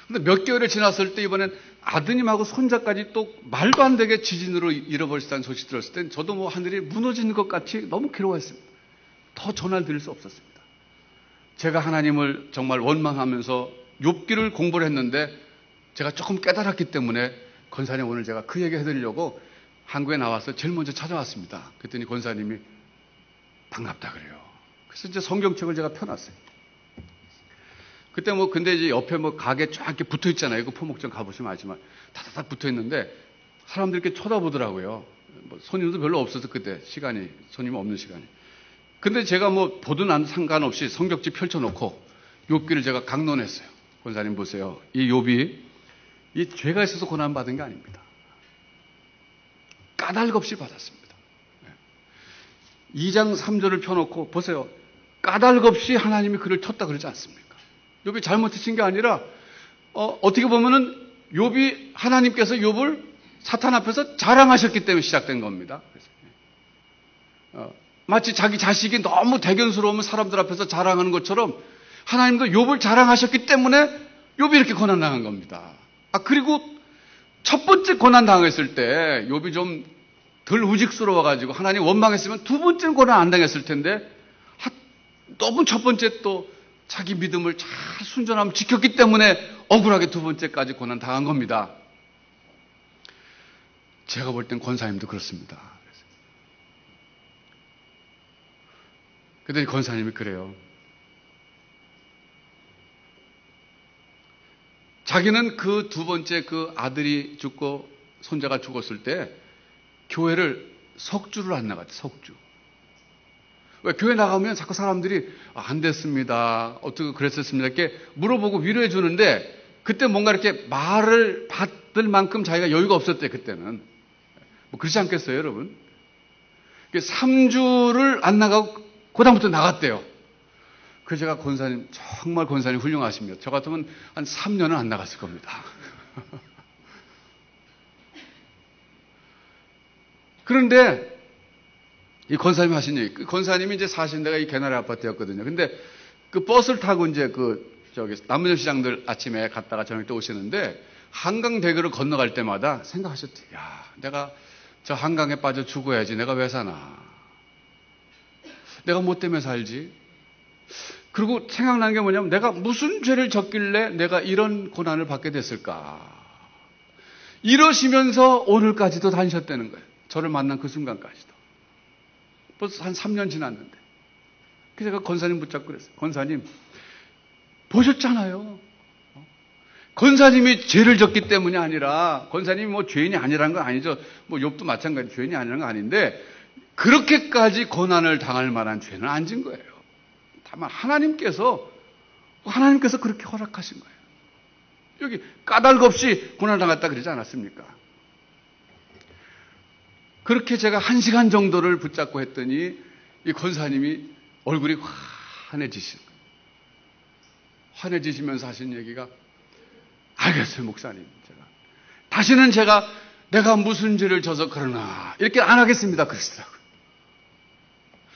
근데 몇 개월이 지났을 때 이번엔 아드님하고 손자까지 또 말도 안 되게 지진으로 잃어버리셨다는 소식 들었을 땐 저도 뭐 하늘이 무너지는 것 같이 너무 괴로웠습니다. 더 전화를 드릴 수 없었습니다. 제가 하나님을 정말 원망하면서 욥기를 공부를 했는데 제가 조금 깨달았기 때문에 권사님 오늘 제가 그 얘기 해드리려고 한국에 나와서 제일 먼저 찾아왔습니다. 그랬더니 권사님이 반갑다 그래요. 그래서 이제 성경책을 제가 펴놨어요. 그때 근데 이제 옆에 가게 쫙 이렇게 붙어 있잖아요. 그 포목점 가보시면 알지만 다다닥 붙어 있는데 사람들이 이렇게 쳐다보더라고요. 손님도 별로 없어서 그때 손님 없는 시간이. 근데 제가 보든 안 상관없이 성경지 펼쳐놓고 욥기를 제가 강론했어요. 권사님 보세요. 이 욥이 이 죄가 있어서 고난받은 게 아닙니다. 까닭 없이 받았습니다. 2장 3절을 펴놓고 보세요. 까닭 없이 하나님이 그를 쳤다 그러지 않습니까? 욥이 잘못하신 게 아니라 어떻게 보면은 욥이 하나님께서 욥을 사탄 앞에서 자랑하셨기 때문에 시작된 겁니다. 마치 자기 자식이 너무 대견스러우면 사람들 앞에서 자랑하는 것처럼 하나님도 욥을 자랑하셨기 때문에 욥이 이렇게 고난당한 겁니다. 그리고 첫 번째 고난당했을 때 욥이 좀 덜 우직스러워가지고 하나님 원망했으면 두 번째는 고난 안 당했을 텐데 너무 첫 번째 또 자기 믿음을 잘 순전함 지켰기 때문에 억울하게 두 번째까지 고난 당한 겁니다. 제가 볼 땐 권사님도 그렇습니다. 그랬더니 권사님이 그래요. 자기는 그 두 번째 그 아들이 죽고 손자가 죽었을 때 교회를 석주를 안 나갔대, 석주. 왜 교회 나가면 자꾸 사람들이 안 됐습니다. 어떻게 그랬었습니다. 이렇게 물어보고 위로해 주는데 그때 뭔가 이렇게 말을 받을 만큼 자기가 여유가 없었대, 그때는. 뭐 그렇지 않겠어요, 여러분? 3주를 안 나가고 그다음부터 나갔대요. 그래서 제가 권사님, 정말 권사님 훌륭하십니다. 저 같으면 한 3년은 안 나갔을 겁니다. 그런데 이 권사님 하신 얘기, 그 권사님이 이제 사신 데가 이 개나리 아파트였거든요. 근데 그 버스를 타고 이제 남문점 시장들 아침에 갔다가 저녁 때 오시는데 한강대교를 건너갈 때마다 생각하셨대. 야, 내가 저 한강에 빠져 죽어야지. 내가 왜 사나? 내가 뭐 때문에 살지? 그리고 생각나는 게 뭐냐면 내가 무슨 죄를 졌길래 내가 이런 고난을 받게 됐을까? 이러시면서 오늘까지도 다니셨다는 거예요. 저를 만난 그 순간까지도. 벌써 한 3년 지났는데. 그래서 제가 권사님 붙잡고 그랬어요. 권사님, 보셨잖아요. 권사님이 죄를 졌기 때문이 아니라, 권사님이 뭐 죄인이 아니라는 건 아니죠. 뭐 욥도 마찬가지 죄인이 아니라는 건 아닌데, 그렇게까지 고난을 당할 만한 죄는 안 진 거예요. 다만 하나님께서 그렇게 허락하신 거예요. 여기 까닭 없이 고난을 당했다 그러지 않았습니까? 그렇게 제가 1시간 정도를 붙잡고 했더니 이 권사님이 얼굴이 환해지신 거예요. 환해지시면서 하신 얘기가, 알겠어요, 목사님. 다시는 내가 무슨 죄를 져서 그러나 이렇게 안 하겠습니다, 그러시더라고요.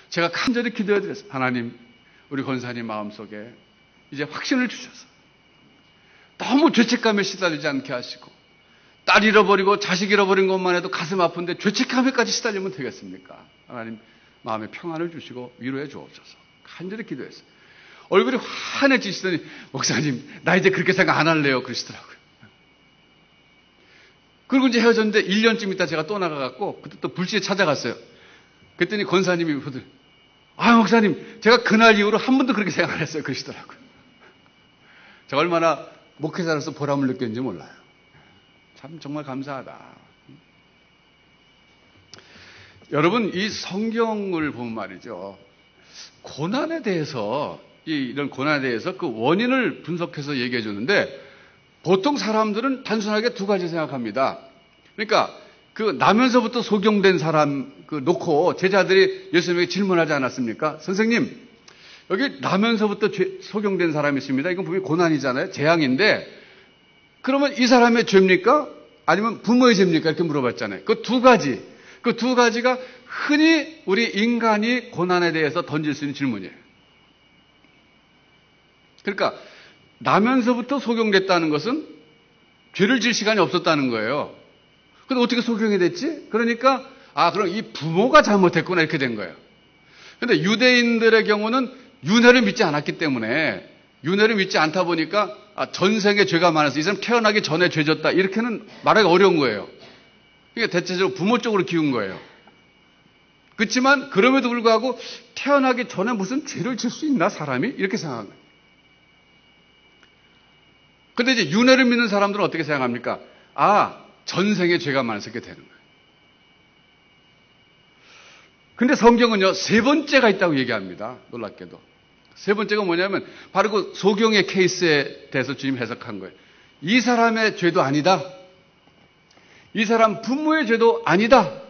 제가 간절히 기도해 드렸어요. 하나님, 우리 권사님 마음속에 이제 확신을 주셔서 너무 죄책감에 시달리지 않게 하시고, 딸 잃어버리고 자식 잃어버린 것만 해도 가슴 아픈데 죄책감에까지 시달리면 되겠습니까? 하나님 마음에 평안을 주시고 위로해 주옵소서. 간절히 기도했어요. 얼굴이 환해지시더니, 목사님, 나 이제 그렇게 생각 안 할래요, 그러시더라고요. 그리고 이제 헤어졌는데 1년쯤 있다 제가 또 나가갖고 그때 또 불시에 찾아갔어요. 그랬더니 권사님이 후들, 목사님, 제가 그날 이후로 한 번도 그렇게 생각 안 했어요, 그러시더라고요. 제가 얼마나 목회자로서 보람을 느꼈는지 몰라요. 참 정말 감사하다. 여러분, 이 성경을 보면 말이죠, 고난에 대해서, 이런 고난에 대해서 그 원인을 분석해서 얘기해 주는데, 보통 사람들은 단순하게 두 가지 생각합니다. 그러니까 그 나면서부터 소경된 사람 놓고 제자들이 예수님에게 질문하지 않았습니까? 선생님, 여기 나면서부터 소경된 사람이 있습니다. 이건 분명히 고난이잖아요. 재앙인데, 그러면 이 사람의 죄입니까? 아니면 부모의 죄입니까? 이렇게 물어봤잖아요. 그 두 가지가 흔히 우리 인간이 고난에 대해서 던질 수 있는 질문이에요. 그러니까 나면서부터 소경됐다는 것은 죄를 질 시간이 없었다는 거예요. 근데 어떻게 소경이 됐지? 그러니까 그럼 이 부모가 잘못했구나, 이렇게 된 거예요. 근데 유대인들의 경우는 윤회를 믿지 않았기 때문에, 윤회를 믿지 않다 보니까 전생에 죄가 많아서 이 사람 태어나기 전에 죄 졌다, 이렇게는 말하기 어려운 거예요. 그러니까 대체적으로 부모 쪽으로 키운 거예요. 그렇지만 그럼에도 불구하고 태어나기 전에 무슨 죄를 질 수 있나, 사람이? 이렇게 생각한 거예요. 근데 이제 윤회를 믿는 사람들은 어떻게 생각합니까? 전생에 죄가 많아서 이렇게 되는 거예요. 근데 성경은요, 세 번째가 있다고 얘기합니다. 놀랍게도. 세 번째가 뭐냐면 바로 그 소경의 케이스에 대해서 주님 해석한 거예요. 이 사람의 죄도 아니다. 이 사람 부모의 죄도 아니다.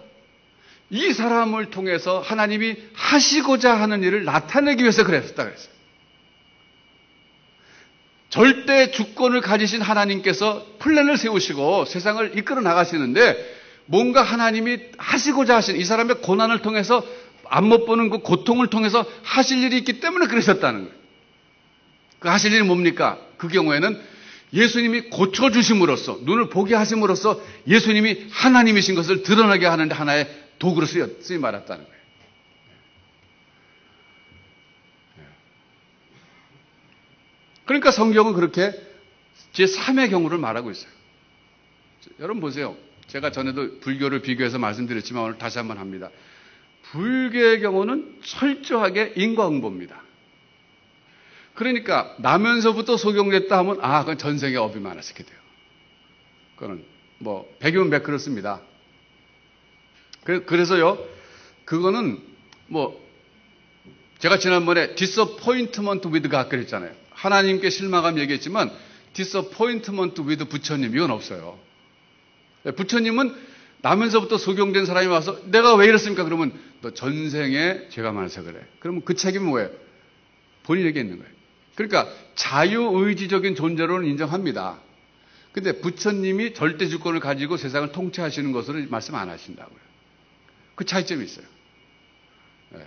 이 사람을 통해서 하나님이 하시고자 하는 일을 나타내기 위해서 그랬다 그랬어요. 절대 주권을 가지신 하나님께서 플랜을 세우시고 세상을 이끌어 나가시는데, 뭔가 하나님이 하시고자 하신 이 사람의 고난을 통해서, 안 못 보는 그 고통을 통해서 하실 일이 있기 때문에 그러셨다는 거예요. 그 하실 일이 뭡니까? 그 경우에는 예수님이 고쳐주심으로써, 눈을 보게 하심으로써 예수님이 하나님이신 것을 드러나게 하는 하나의 도구로 쓰임 받았다는 거예요. 그러니까 성경은 그렇게 제3의 경우를 말하고 있어요. 여러분 보세요. 제가 전에도 불교를 비교해서 말씀드렸지만 오늘 다시 한번 합니다. 불교의 경우는 철저하게 인과응보입니다. 그러니까 나면서부터 소경됐다 하면 그건 전생에 업이 많았을 게 돼요. 그거는 뭐 100이면 100 그렇습니다. 그래서요, 그거는 뭐 제가 지난번에 disappointment with God 그랬잖아요. 하나님께 실망함 얘기했지만 disappointment with 부처님 이건 없어요. 부처님은 나면서부터 소경된 사람이 와서 내가 왜 이랬습니까? 그러면 너 전생에 죄가 많아서 그래. 그러면 그 책임은 뭐예요? 본인에게 있는 거예요. 그러니까 자유의지적인 존재로는 인정합니다. 근데 부처님이 절대 주권을 가지고 세상을 통치하시는 것으로 말씀 안 하신다고요. 그 차이점이 있어요. 네.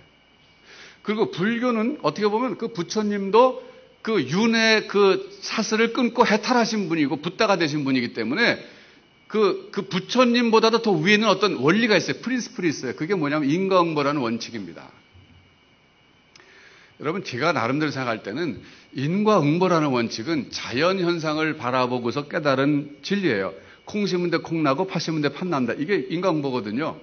그리고 불교는 어떻게 보면 그 부처님도 그 윤회 그 사슬을 끊고 해탈하신 분이고 붓다가 되신 분이기 때문에 그 부처님보다도 더 위에는 어떤 원리가 있어요. 프린스플이 있어요. 그게 뭐냐면 인과응보라는 원칙입니다. 여러분, 제가 나름대로 생각할 때는 인과응보라는 원칙은 자연현상을 바라보고서 깨달은 진리예요. 콩 심은 데 콩 나고 팥 심은 데 팥 난다. 이게 인과응보거든요.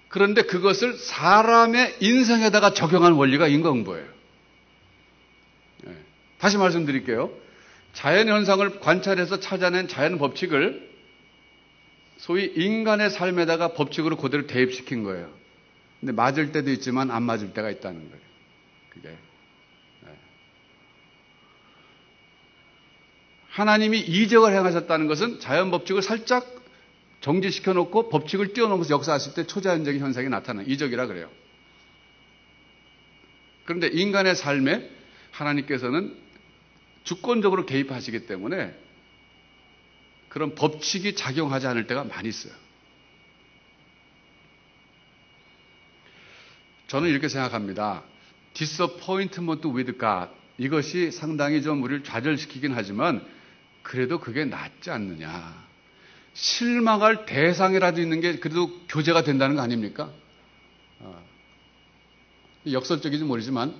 그런데 그것을 사람의 인생에다가 적용한 원리가 인과응보예요. 네. 다시 말씀드릴게요. 자연현상을 관찰해서 찾아낸 자연 법칙을 소위 인간의 삶에다가 법칙으로 그대로 대입시킨 거예요. 근데 맞을 때도 있지만 안 맞을 때가 있다는 거예요. 그게. 네. 하나님이 이적을 행하셨다는 것은 자연 법칙을 살짝 정지시켜 놓고 법칙을 뛰어넘어서 역사하실 때 초자연적인 현상이 나타나는 이적이라 그래요. 그런데 인간의 삶에 하나님께서는 주권적으로 개입하시기 때문에 그런 법칙이 작용하지 않을 때가 많이 있어요. 저는 이렇게 생각합니다. disappointment with God. 이것이 상당히 좀 우리를 좌절시키긴 하지만 그래도 그게 낫지 않느냐. 실망할 대상이라도 있는 게 그래도 교제가 된다는 거 아닙니까? 역설적인지 모르지만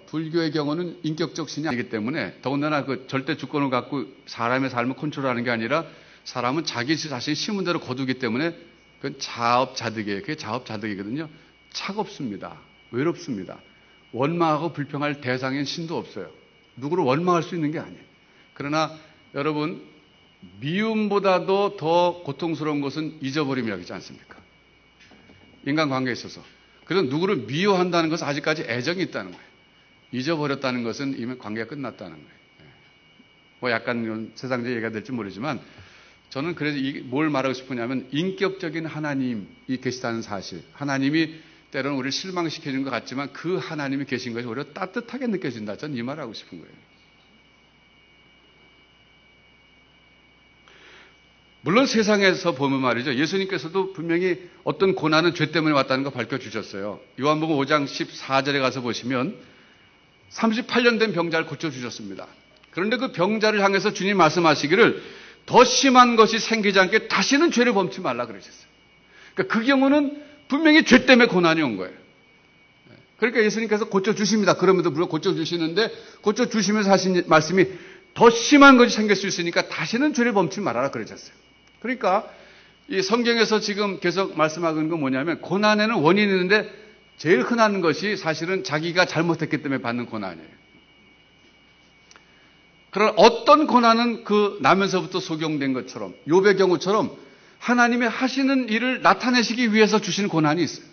불교의 경우는 인격적 신이 아니기 때문에 더군다나 그 절대 주권을 갖고 사람의 삶을 컨트롤하는 게 아니라 사람은 자기 자신이 심은 대로 거두기 때문에 그건 자업자득이에요. 그게 자업자득이거든요. 차갑습니다. 외롭습니다. 원망하고 불평할 대상인 신도 없어요. 누구를 원망할 수 있는 게 아니에요. 그러나 여러분, 미움보다도 더 고통스러운 것은 잊어버림이라고 하지 않습니까? 인간관계에 있어서. 그래서 누구를 미워한다는 것은 아직까지 애정이 있다는 거예요. 잊어버렸다는 것은 이미 관계가 끝났다는 거예요. 뭐 약간 이런 세상적 얘기가 될지 모르지만 저는 그래서 뭘 말하고 싶으냐면 인격적인 하나님이 계시다는 사실. 하나님이 때로는 우리를 실망시키는 것 같지만 그 하나님이 계신 것이 오히려 따뜻하게 느껴진다. 저는 이 말을 하고 싶은 거예요. 물론 세상에서 보면 말이죠. 예수님께서도 분명히 어떤 고난은 죄 때문에 왔다는 거 밝혀주셨어요. 요한복음 5장 14절에 가서 보시면 38년 된 병자를 고쳐주셨습니다. 그런데 그 병자를 향해서 주님 말씀하시기를 더 심한 것이 생기지 않게 다시는 죄를 범치 말라 그러셨어요. 그러니까 그 경우는 분명히 죄 때문에 고난이 온 거예요. 그러니까 예수님께서 고쳐주십니다. 그럼에도 불구하고 고쳐주시는데 고쳐주시면서 하신 말씀이 더 심한 것이 생길 수 있으니까 다시는 죄를 범치 말아라 그러셨어요. 그러니까 이 성경에서 지금 계속 말씀하는 건 뭐냐면 고난에는 원인이 있는데 제일 흔한 것이 사실은 자기가 잘못했기 때문에 받는 고난이에요. 그런 어떤 고난은 그 나면서부터 소경된 것처럼 욥의 경우처럼 하나님의 하시는 일을 나타내시기 위해서 주시는 고난이 있어요.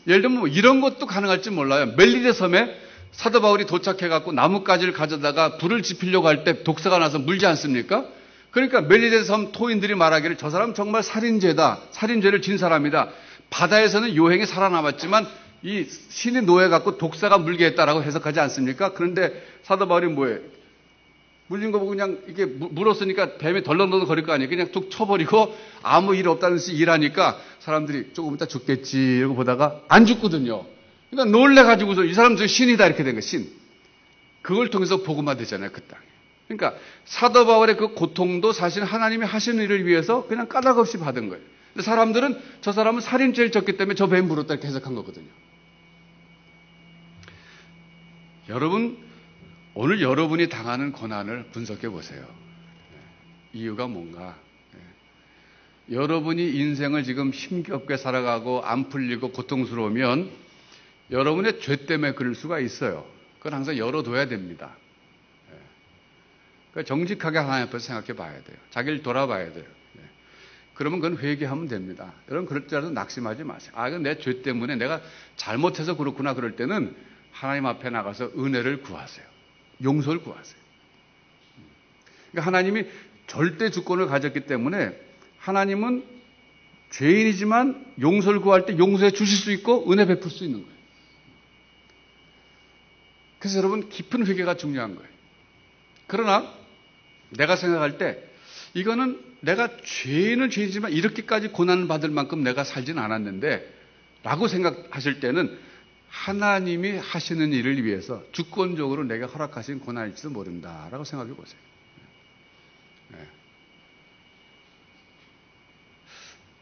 예를 들면 뭐 이런 것도 가능할지 몰라요. 멜리데 섬에 사도 바울이 도착해갖고 나뭇가지를 가져다가 불을 지피려고 할 때 독사가 나서 물지 않습니까? 그러니까 멜리데 섬 토인들이 말하기를 저 사람 정말 살인죄다. 살인죄를 진 사람이다. 바다에서는 요행이 살아남았지만 이 신이 노예갖고 독사가 물게 했다라고 해석하지 않습니까? 그런데 사도 바울이 뭐예요? 물린 거 보고 그냥 이렇게 물었으니까 뱀이 덜렁덜렁 거릴 거 아니에요. 그냥 툭 쳐버리고 아무 일 없다는 듯이 일하니까 사람들이 조금 이따 죽겠지 이러고 보다가 안 죽거든요. 그러니까 놀래가지고서 이 사람 저 신이다 이렇게 된 거예요. 신. 그걸 통해서 복음화 되잖아요. 그 땅에. 그러니까 사도 바울의 그 고통도 사실 하나님이 하시는 일을 위해서 그냥 까닭없이 받은 거예요. 근데 사람들은 저 사람은 살인죄를 졌기 때문에 저 뱀 물었다 이렇게 해석한 거거든요. 여러분, 오늘 여러분이 당하는 고난을 분석해 보세요. 이유가 뭔가? 여러분이 인생을 지금 힘겹게 살아가고 안 풀리고 고통스러우면 여러분의 죄 때문에 그럴 수가 있어요. 그건 항상 열어둬야 됩니다. 그러니까 정직하게 하나님 앞에서 생각해 봐야 돼요. 자기를 돌아봐야 돼요. 그러면 그건 회개하면 됩니다. 여러분 그럴 때라도 낙심하지 마세요. 이건 내 죄 때문에 내가 잘못해서 그렇구나 그럴 때는 하나님 앞에 나가서 은혜를 구하세요. 용서를 구하세요. 그러니까 하나님이 절대 주권을 가졌기 때문에 하나님은 죄인이지만 용서를 구할 때 용서해 주실 수 있고 은혜 베풀 수 있는 거예요. 그래서 여러분 깊은 회개가 중요한 거예요. 그러나 내가 생각할 때 이거는 내가 죄인은 죄인이지만 이렇게까지 고난을 받을 만큼 내가 살진 않았는데 라고 생각하실 때는 하나님이 하시는 일을 위해서 주권적으로 내게 허락하신 고난일지도 모른다라고 생각해 보세요.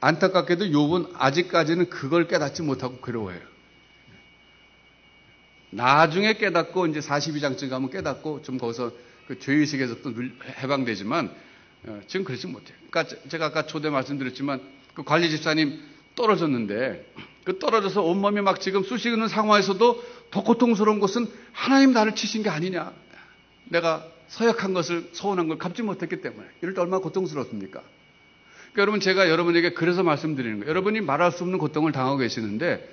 안타깝게도 욥은 아직까지는 그걸 깨닫지 못하고 괴로워해요. 나중에 깨닫고 이제 42장쯤 가면 깨닫고 좀 거기서 그 죄의식에서 또 해방되지만 지금 그러지 못해요. 그러니까 제가 아까 초대 말씀드렸지만 그 관리 집사님 떨어졌는데 그 떨어져서 온몸이 막 지금 쑤시는 상황에서도 더 고통스러운 것은 하나님 나를 치신 게 아니냐. 내가 서약한 것을 소원한 걸 갚지 못했기 때문에 이럴 때 얼마나 고통스럽습니까? 그러니까 여러분 제가 여러분에게 그래서 말씀드리는 거예요. 여러분이 말할 수 없는 고통을 당하고 계시는데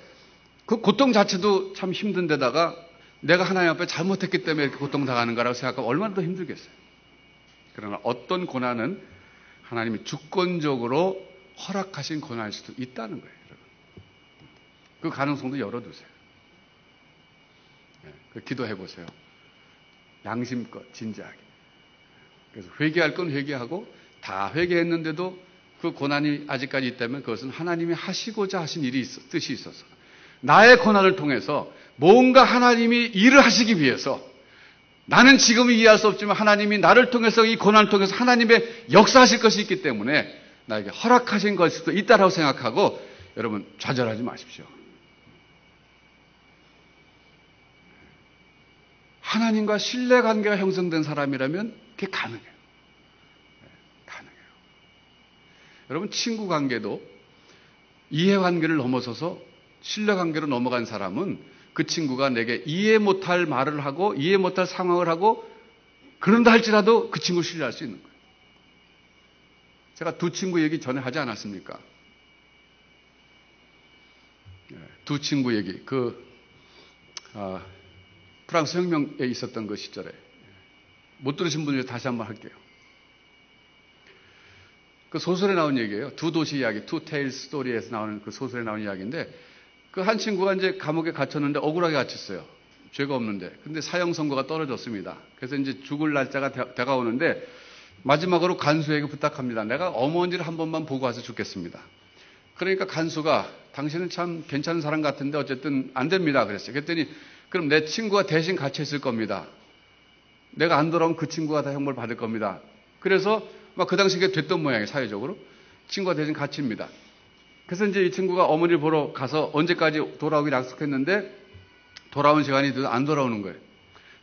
그 고통 자체도 참 힘든 데다가 내가 하나님 앞에 잘못했기 때문에 이렇게 고통당하는 거라고 생각하면 얼마나 더 힘들겠어요. 그러나 어떤 고난은 하나님이 주권적으로 허락하신 고난일 수도 있다는 거예요. 여러분. 그 가능성도 열어두세요. 기도해 보세요. 양심껏 진지하게. 그래서 회개할 건 회개하고 다 회개했는데도 그 고난이 아직까지 있다면 그것은 하나님이 하시고자 하신 뜻이 있어서 나의 고난을 통해서 뭔가 하나님이 일을 하시기 위해서 나는 지금 이해할 수 없지만 하나님이 나를 통해서 이 고난을 통해서 하나님의 역사하실 것이 있기 때문에 나에게 허락하신 것일 수도 있다라고 생각하고 여러분 좌절하지 마십시오. 하나님과 신뢰관계가 형성된 사람이라면 그게 가능해요. 가능해요. 여러분 친구 관계도 이해관계를 넘어서서 신뢰관계로 넘어간 사람은 그 친구가 내게 이해 못할 말을 하고 이해 못할 상황을 하고 그런다 할지라도 그 친구를 신뢰할 수 있는 거예요. 제가 두 친구 얘기 전에 하지 않았습니까? 두 친구 얘기. 프랑스 혁명에 있었던 그 시절에 못 들으신 분들 다시 한번 할게요. 그 소설에 나온 얘기예요. 두 도시 이야기, 투 테일 스토리에서 나오는 그 소설에 나온 이야기인데 그 한 친구가 이제 감옥에 갇혔는데 억울하게 갇혔어요. 죄가 없는데. 근데 사형 선고가 떨어졌습니다. 그래서 이제 죽을 날짜가 다가오는데 마지막으로 간수에게 부탁합니다. 내가 어머니를 한 번만 보고 와서 죽겠습니다. 그러니까 간수가 당신은 참 괜찮은 사람 같은데 어쨌든 안 됩니다. 그랬어요. 그랬더니 그럼 내 친구가 대신 갇혀 있을 겁니다. 내가 안 돌아오면 그 친구가 다 형벌 받을 겁니다. 그래서 막 그 당시에 됐던 모양이에요. 사회적으로. 친구가 대신 갇힙니다. 그래서 이제 이 친구가 어머니를 보러 가서 언제까지 돌아오기로 약속했는데 돌아온 시간이 돼도 안 돌아오는 거예요.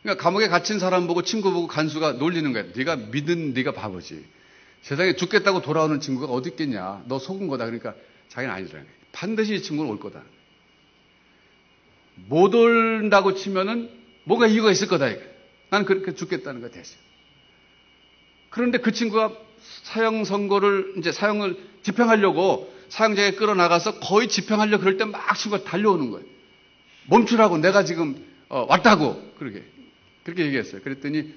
그러니까 감옥에 갇힌 사람 보고 친구 보고 간수가 놀리는 거예요. 네가 믿은 네가 바보지. 세상에 죽겠다고 돌아오는 친구가 어디 있겠냐. 너 속은 거다. 그러니까 자기는 아니더라는 거예요. 반드시 이 친구는 올 거다. 못 온다고 치면은 뭔가 이유가 있을 거다. 난 그렇게 죽겠다는 거야 대신. 그런데 그 친구가 사형 선고를 이제 사형을 집행하려고 사형장에 끌어나가서 거의 집행하려고 그럴 때 막 친구가 달려오는 거예요. 멈추라고 내가 지금 왔다고 그렇게 얘기했어요. 그랬더니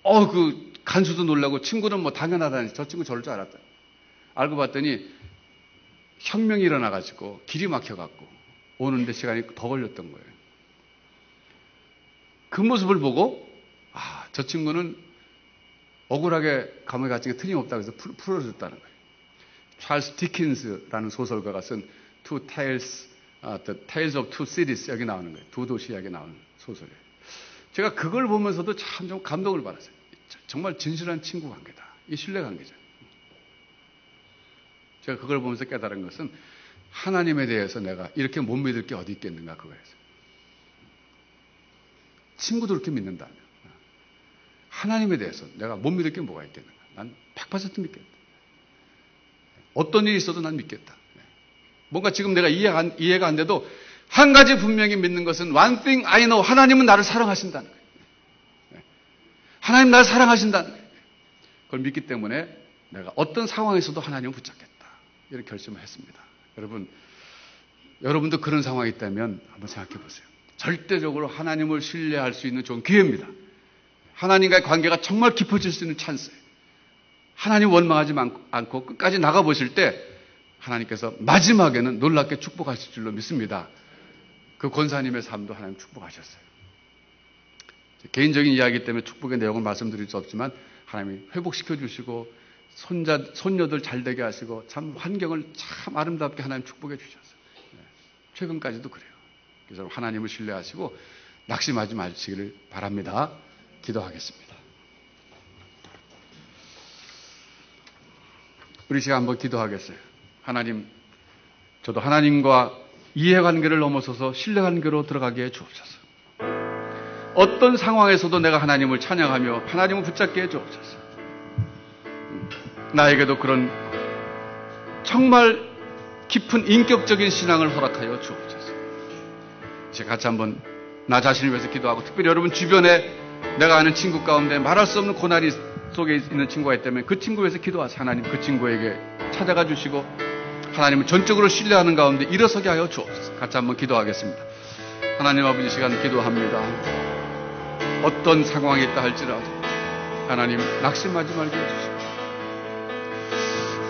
그 간수도 놀라고 친구는 뭐 당연하다니 저 친구 저럴 줄 알았다. 알고 봤더니 혁명이 일어나가지고 길이 막혀갖고 오는데 시간이 더 걸렸던 거예요. 그 모습을 보고 저 친구는 억울하게 감옥에 갇힌 게 틀림없다고 해서 풀어줬다는 거예요. 찰스 디킨스라는 소설가가 쓴 Two Tales, The Tales of Two Cities 여기 나오는 거예요. 두 도시 이야기 나오는 소설이에요. 제가 그걸 보면서도 참 좀 감동을 받았어요. 정말 진실한 친구 관계다. 이 신뢰 관계죠. 제가 그걸 보면서 깨달은 것은 하나님에 대해서 내가 이렇게 못 믿을 게 어디 있겠는가 그거였어요. 친구도 그렇게 믿는다면 하나님에 대해서 내가 못 믿을 게 뭐가 있겠는가. 난 100% 믿겠다. 어떤 일이 있어도 난 믿겠다. 뭔가 지금 내가 이해가 안 돼도 한 가지 분명히 믿는 것은 one thing I know. 하나님은 나를 사랑하신다는 거예요. 하나님 나를 사랑하신다는 거예요. 그걸 믿기 때문에 내가 어떤 상황에서도 하나님을 붙잡겠다. 이렇게 결심을 했습니다. 여러분도 그런 상황이 있다면 한번 생각해 보세요. 절대적으로 하나님을 신뢰할 수 있는 좋은 기회입니다. 하나님과의 관계가 정말 깊어질 수 있는 찬스예요. 하나님 원망하지 않고 끝까지 나가보실 때 하나님께서 마지막에는 놀랍게 축복하실 줄로 믿습니다. 그 권사님의 삶도 하나님 축복하셨어요. 개인적인 이야기 때문에 축복의 내용을 말씀드릴 수 없지만 하나님이 회복시켜 주시고 손녀들 잘 되게 하시고 참 환경을 참 아름답게 하나님 축복해 주셨어요. 최근까지도 그래요. 그래서 하나님을 신뢰하시고 낙심하지 마시기를 바랍니다. 기도하겠습니다. 우리 시간 한번 기도하겠어요. 하나님, 저도 하나님과 이해관계를 넘어서서 신뢰관계로 들어가게 해 주옵소서. 어떤 상황에서도 내가 하나님을 찬양하며 하나님을 붙잡게 해 주옵소서. 나에게도 그런 정말 깊은 인격적인 신앙을 허락하여 주옵소서. 이제 같이 한번 나 자신을 위해서 기도하고, 특별히 여러분 주변에 내가 아는 친구 가운데 말할 수 없는 고난이 속에 있는 친구가 있다면 그 친구 위해서 기도하세요. 하나님 그 친구에게 찾아가 주시고 하나님을 전적으로 신뢰하는 가운데 일어서게 하여 주옵소서. 같이 한번 기도하겠습니다. 하나님 아버지, 시간 기도합니다. 어떤 상황이 있다 할지라도 하나님 낙심하지 말게 해주시고,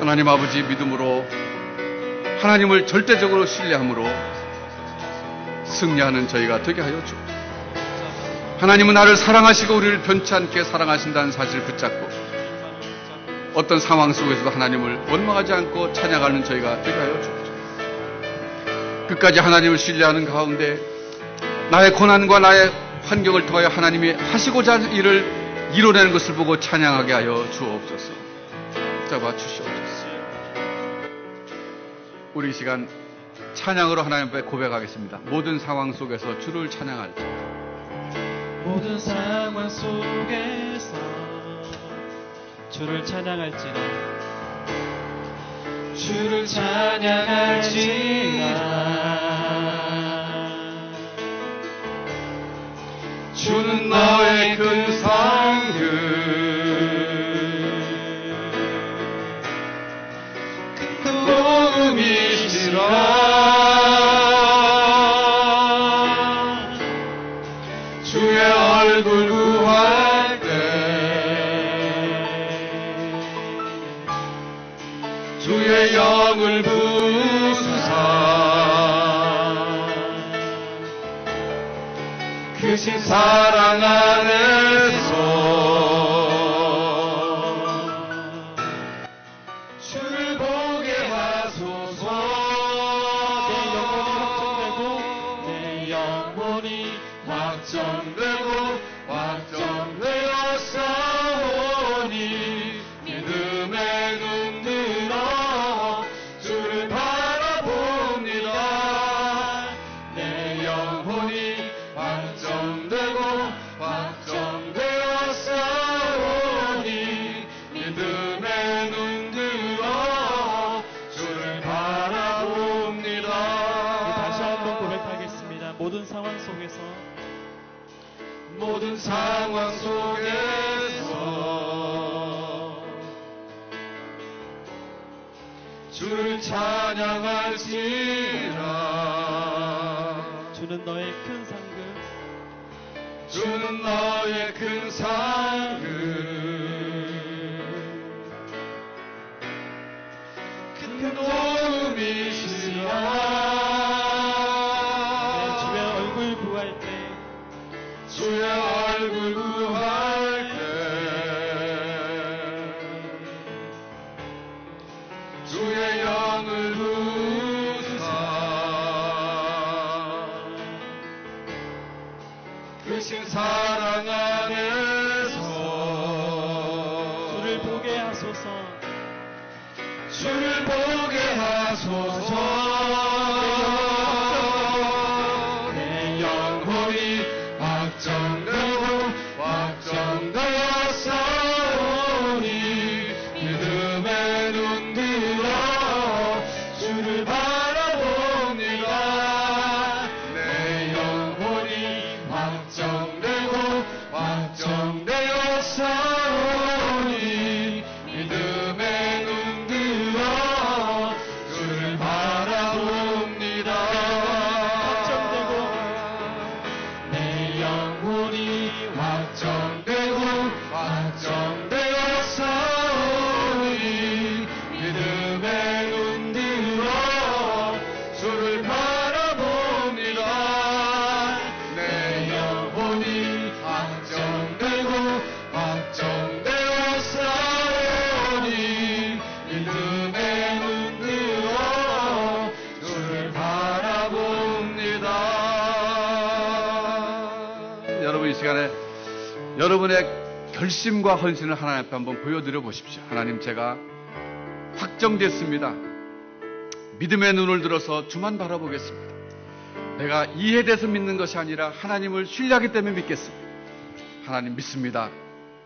하나님 아버지 믿음으로 하나님을 절대적으로 신뢰함으로 승리하는 저희가 되게 하여 주옵소서. 하나님은 나를 사랑하시고 우리를 변치 않게 사랑하신다는 사실을 붙잡고 어떤 상황 속에서도 하나님을 원망하지 않고 찬양하는 저희가 되게 하여 주옵소서. 끝까지 하나님을 신뢰하는 가운데 나의 고난과 나의 환경을 통하여 하나님이 하시고자 하는 일을 이뤄내는 것을 보고 찬양하게 하여 주옵소서. 잡아 주시옵소서. 우리 시간 찬양으로 하나님 앞에 고백하겠습니다. 모든 상황 속에서 주를 찬양할 때, 모든 상황 속에서 주를 찬양할지라, 주를 찬양할지라. 주는 너의 큰 상급, 큰 도움이시라. 주의 얼굴 구할 때 주의 영을 부수사 크신 사랑 안에서 주를 보게 하소서. 내 영혼이 확정되고 확정되어 싸우니 믿음의 눈 들어 주를 바라봅니다. 내 영혼이 확정되고 확정되어 싸우니 믿음의 눈 들어 주를 바라봅니다. 다시 한번 고백하겠습니다. 모든 상황 속에서, 모든 상황 속에서 주를 찬양할지라. 주는 너의 큰 상급, 주는 너의 큰 상급, 큰 도움이시라. 주의 얼굴 구할 때, 주의 얼굴 구할 때 주의 영을 부수사 크신 사랑 안에서 주를 보게 하소서. 주를 보게 하소서. 내 영혼이 확정되고 확정되어 싸우니 믿음의 눈 들어 주를 바라봅니다. 내 영혼이 확정되고 확정되어 여러분의 결심과 헌신을 하나님 앞에 한번 보여드려 보십시오. 하나님, 제가 확정됐습니다. 믿음의 눈을 들어서 주만 바라보겠습니다. 내가 이해돼서 믿는 것이 아니라 하나님을 신뢰하기 때문에 믿겠습니다. 하나님 믿습니다.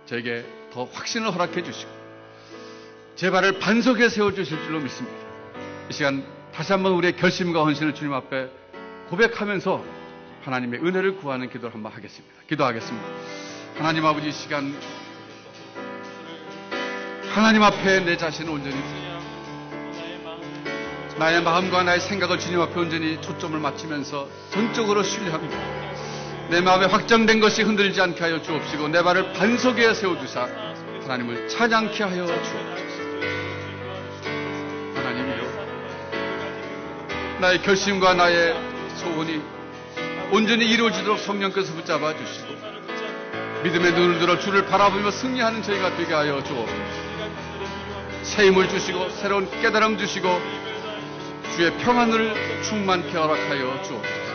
저에게 더 확신을 허락해 주시고 제 발을 반석에 세워주실 줄로 믿습니다. 이 시간 다시 한번 우리의 결심과 헌신을 주님 앞에 고백하면서 하나님의 은혜를 구하는 기도를 한번 하겠습니다. 기도하겠습니다. 하나님 아버지, 이 시간 하나님 앞에 내 자신을 온전히 나의 마음과 나의 생각을 주님 앞에 온전히 초점을 맞추면서 전적으로 신뢰합니다. 내 마음에 확정된 것이 흔들리지 않게 하여 주옵시고 내 발을 반석에 세워두사 하나님을 찬양케 하여 주옵소서. 하나님이여, 나의 결심과 나의 소원이 온전히 이루어지도록 성령께서 붙잡아 주시고 믿음의 눈을 들어 주를 바라보며 승리하는 저희가 되게 하여 주옵소서. 새 힘을 주시고 새로운 깨달음 주시고 주의 평안을 충만케 허락하여 주옵소서.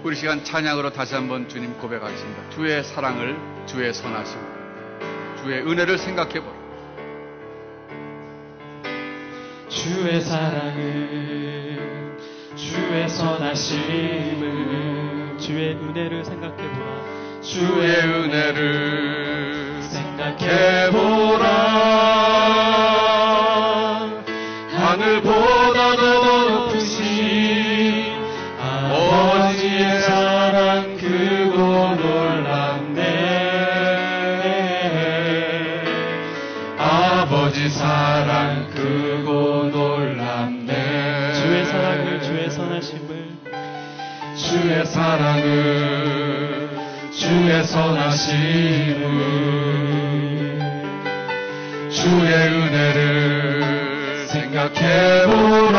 우리 시간 찬양으로 다시 한번 주님 고백하겠습니다. 주의 사랑을, 주의 선하심, 주의 은혜를 생각해보라. 주의 사랑을, 주의 선하심을, 주의 은혜를 생각해보라. 주의 은혜를 생각해보라. 하늘보다도 높으신 아버지의 사랑 크고 놀랍네. 아버지 사랑 크고 놀랍네. 주의 사랑을, 주의 선하심을, 주의 사랑을, 주의 선하심을, 주의 은혜를 생각해보라.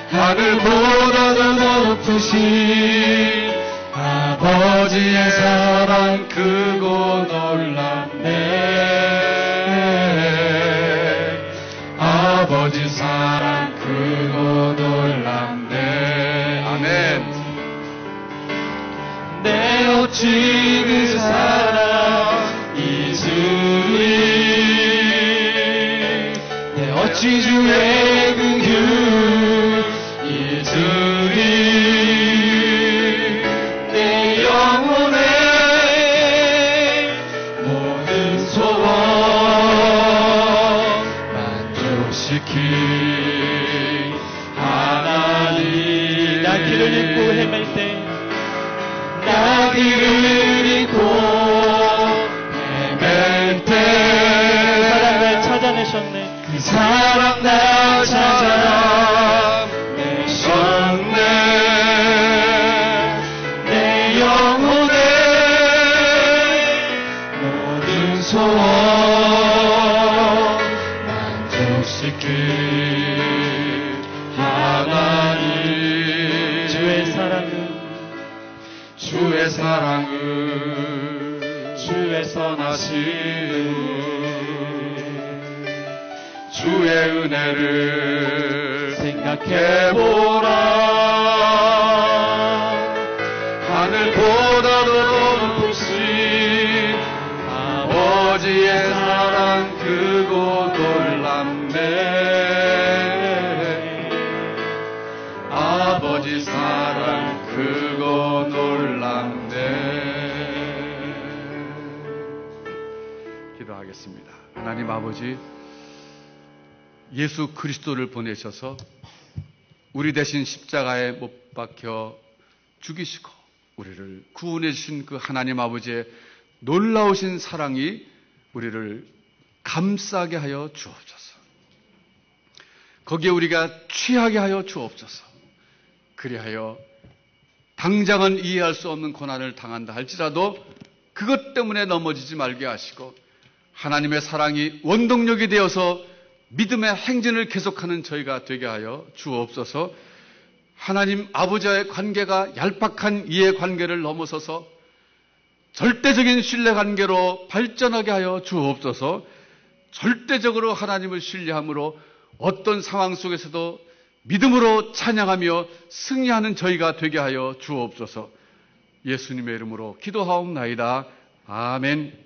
하늘보다도 높으신 아버지의 사랑 크고 놀랍네. 아버지 사랑 크고 놀랍네. 아멘. 내 어찌 그 사랑 잊으리. 내 어찌 주의 긍휼 잊으리. 내 영혼의 모든 소원 만족시킨 하나님. 나 길을 잃고 헤맬 때, 나 길을 잃고 헤맬 때 그 사랑 날 찾아내셨네. 그 사랑 날 찾아내셨네. 내 영혼의 모든 소원 만족시킨 하나님. 주의 사랑은, 주의 사랑을, 주의 선하심을, 주의 은혜를 생각해보라. 하늘보다도 높으신 아버지의 사랑 크고 놀랍네. 아버지 사랑 크고 놀랍네. 기도하겠습니다. 하나님 아버지, 예수 그리스도를 보내셔서 우리 대신 십자가에 못 박혀 죽이시고 우리를 구원해 주신 그 하나님 아버지의 놀라우신 사랑이 우리를 감싸게 하여 주옵소서. 거기에 우리가 취하게 하여 주옵소서. 그리하여 당장은 이해할 수 없는 고난을 당한다 할지라도 그것 때문에 넘어지지 말게 하시고 하나님의 사랑이 원동력이 되어서 믿음의 행진을 계속하는 저희가 되게 하여 주옵소서. 하나님 아버지와의 관계가 얄팍한 이해 관계를 넘어서서 절대적인 신뢰 관계로 발전하게 하여 주옵소서. 절대적으로 하나님을 신뢰함으로 어떤 상황 속에서도 믿음으로 찬양하며 승리하는 저희가 되게 하여 주옵소서. 예수님의 이름으로 기도하옵나이다. 아멘.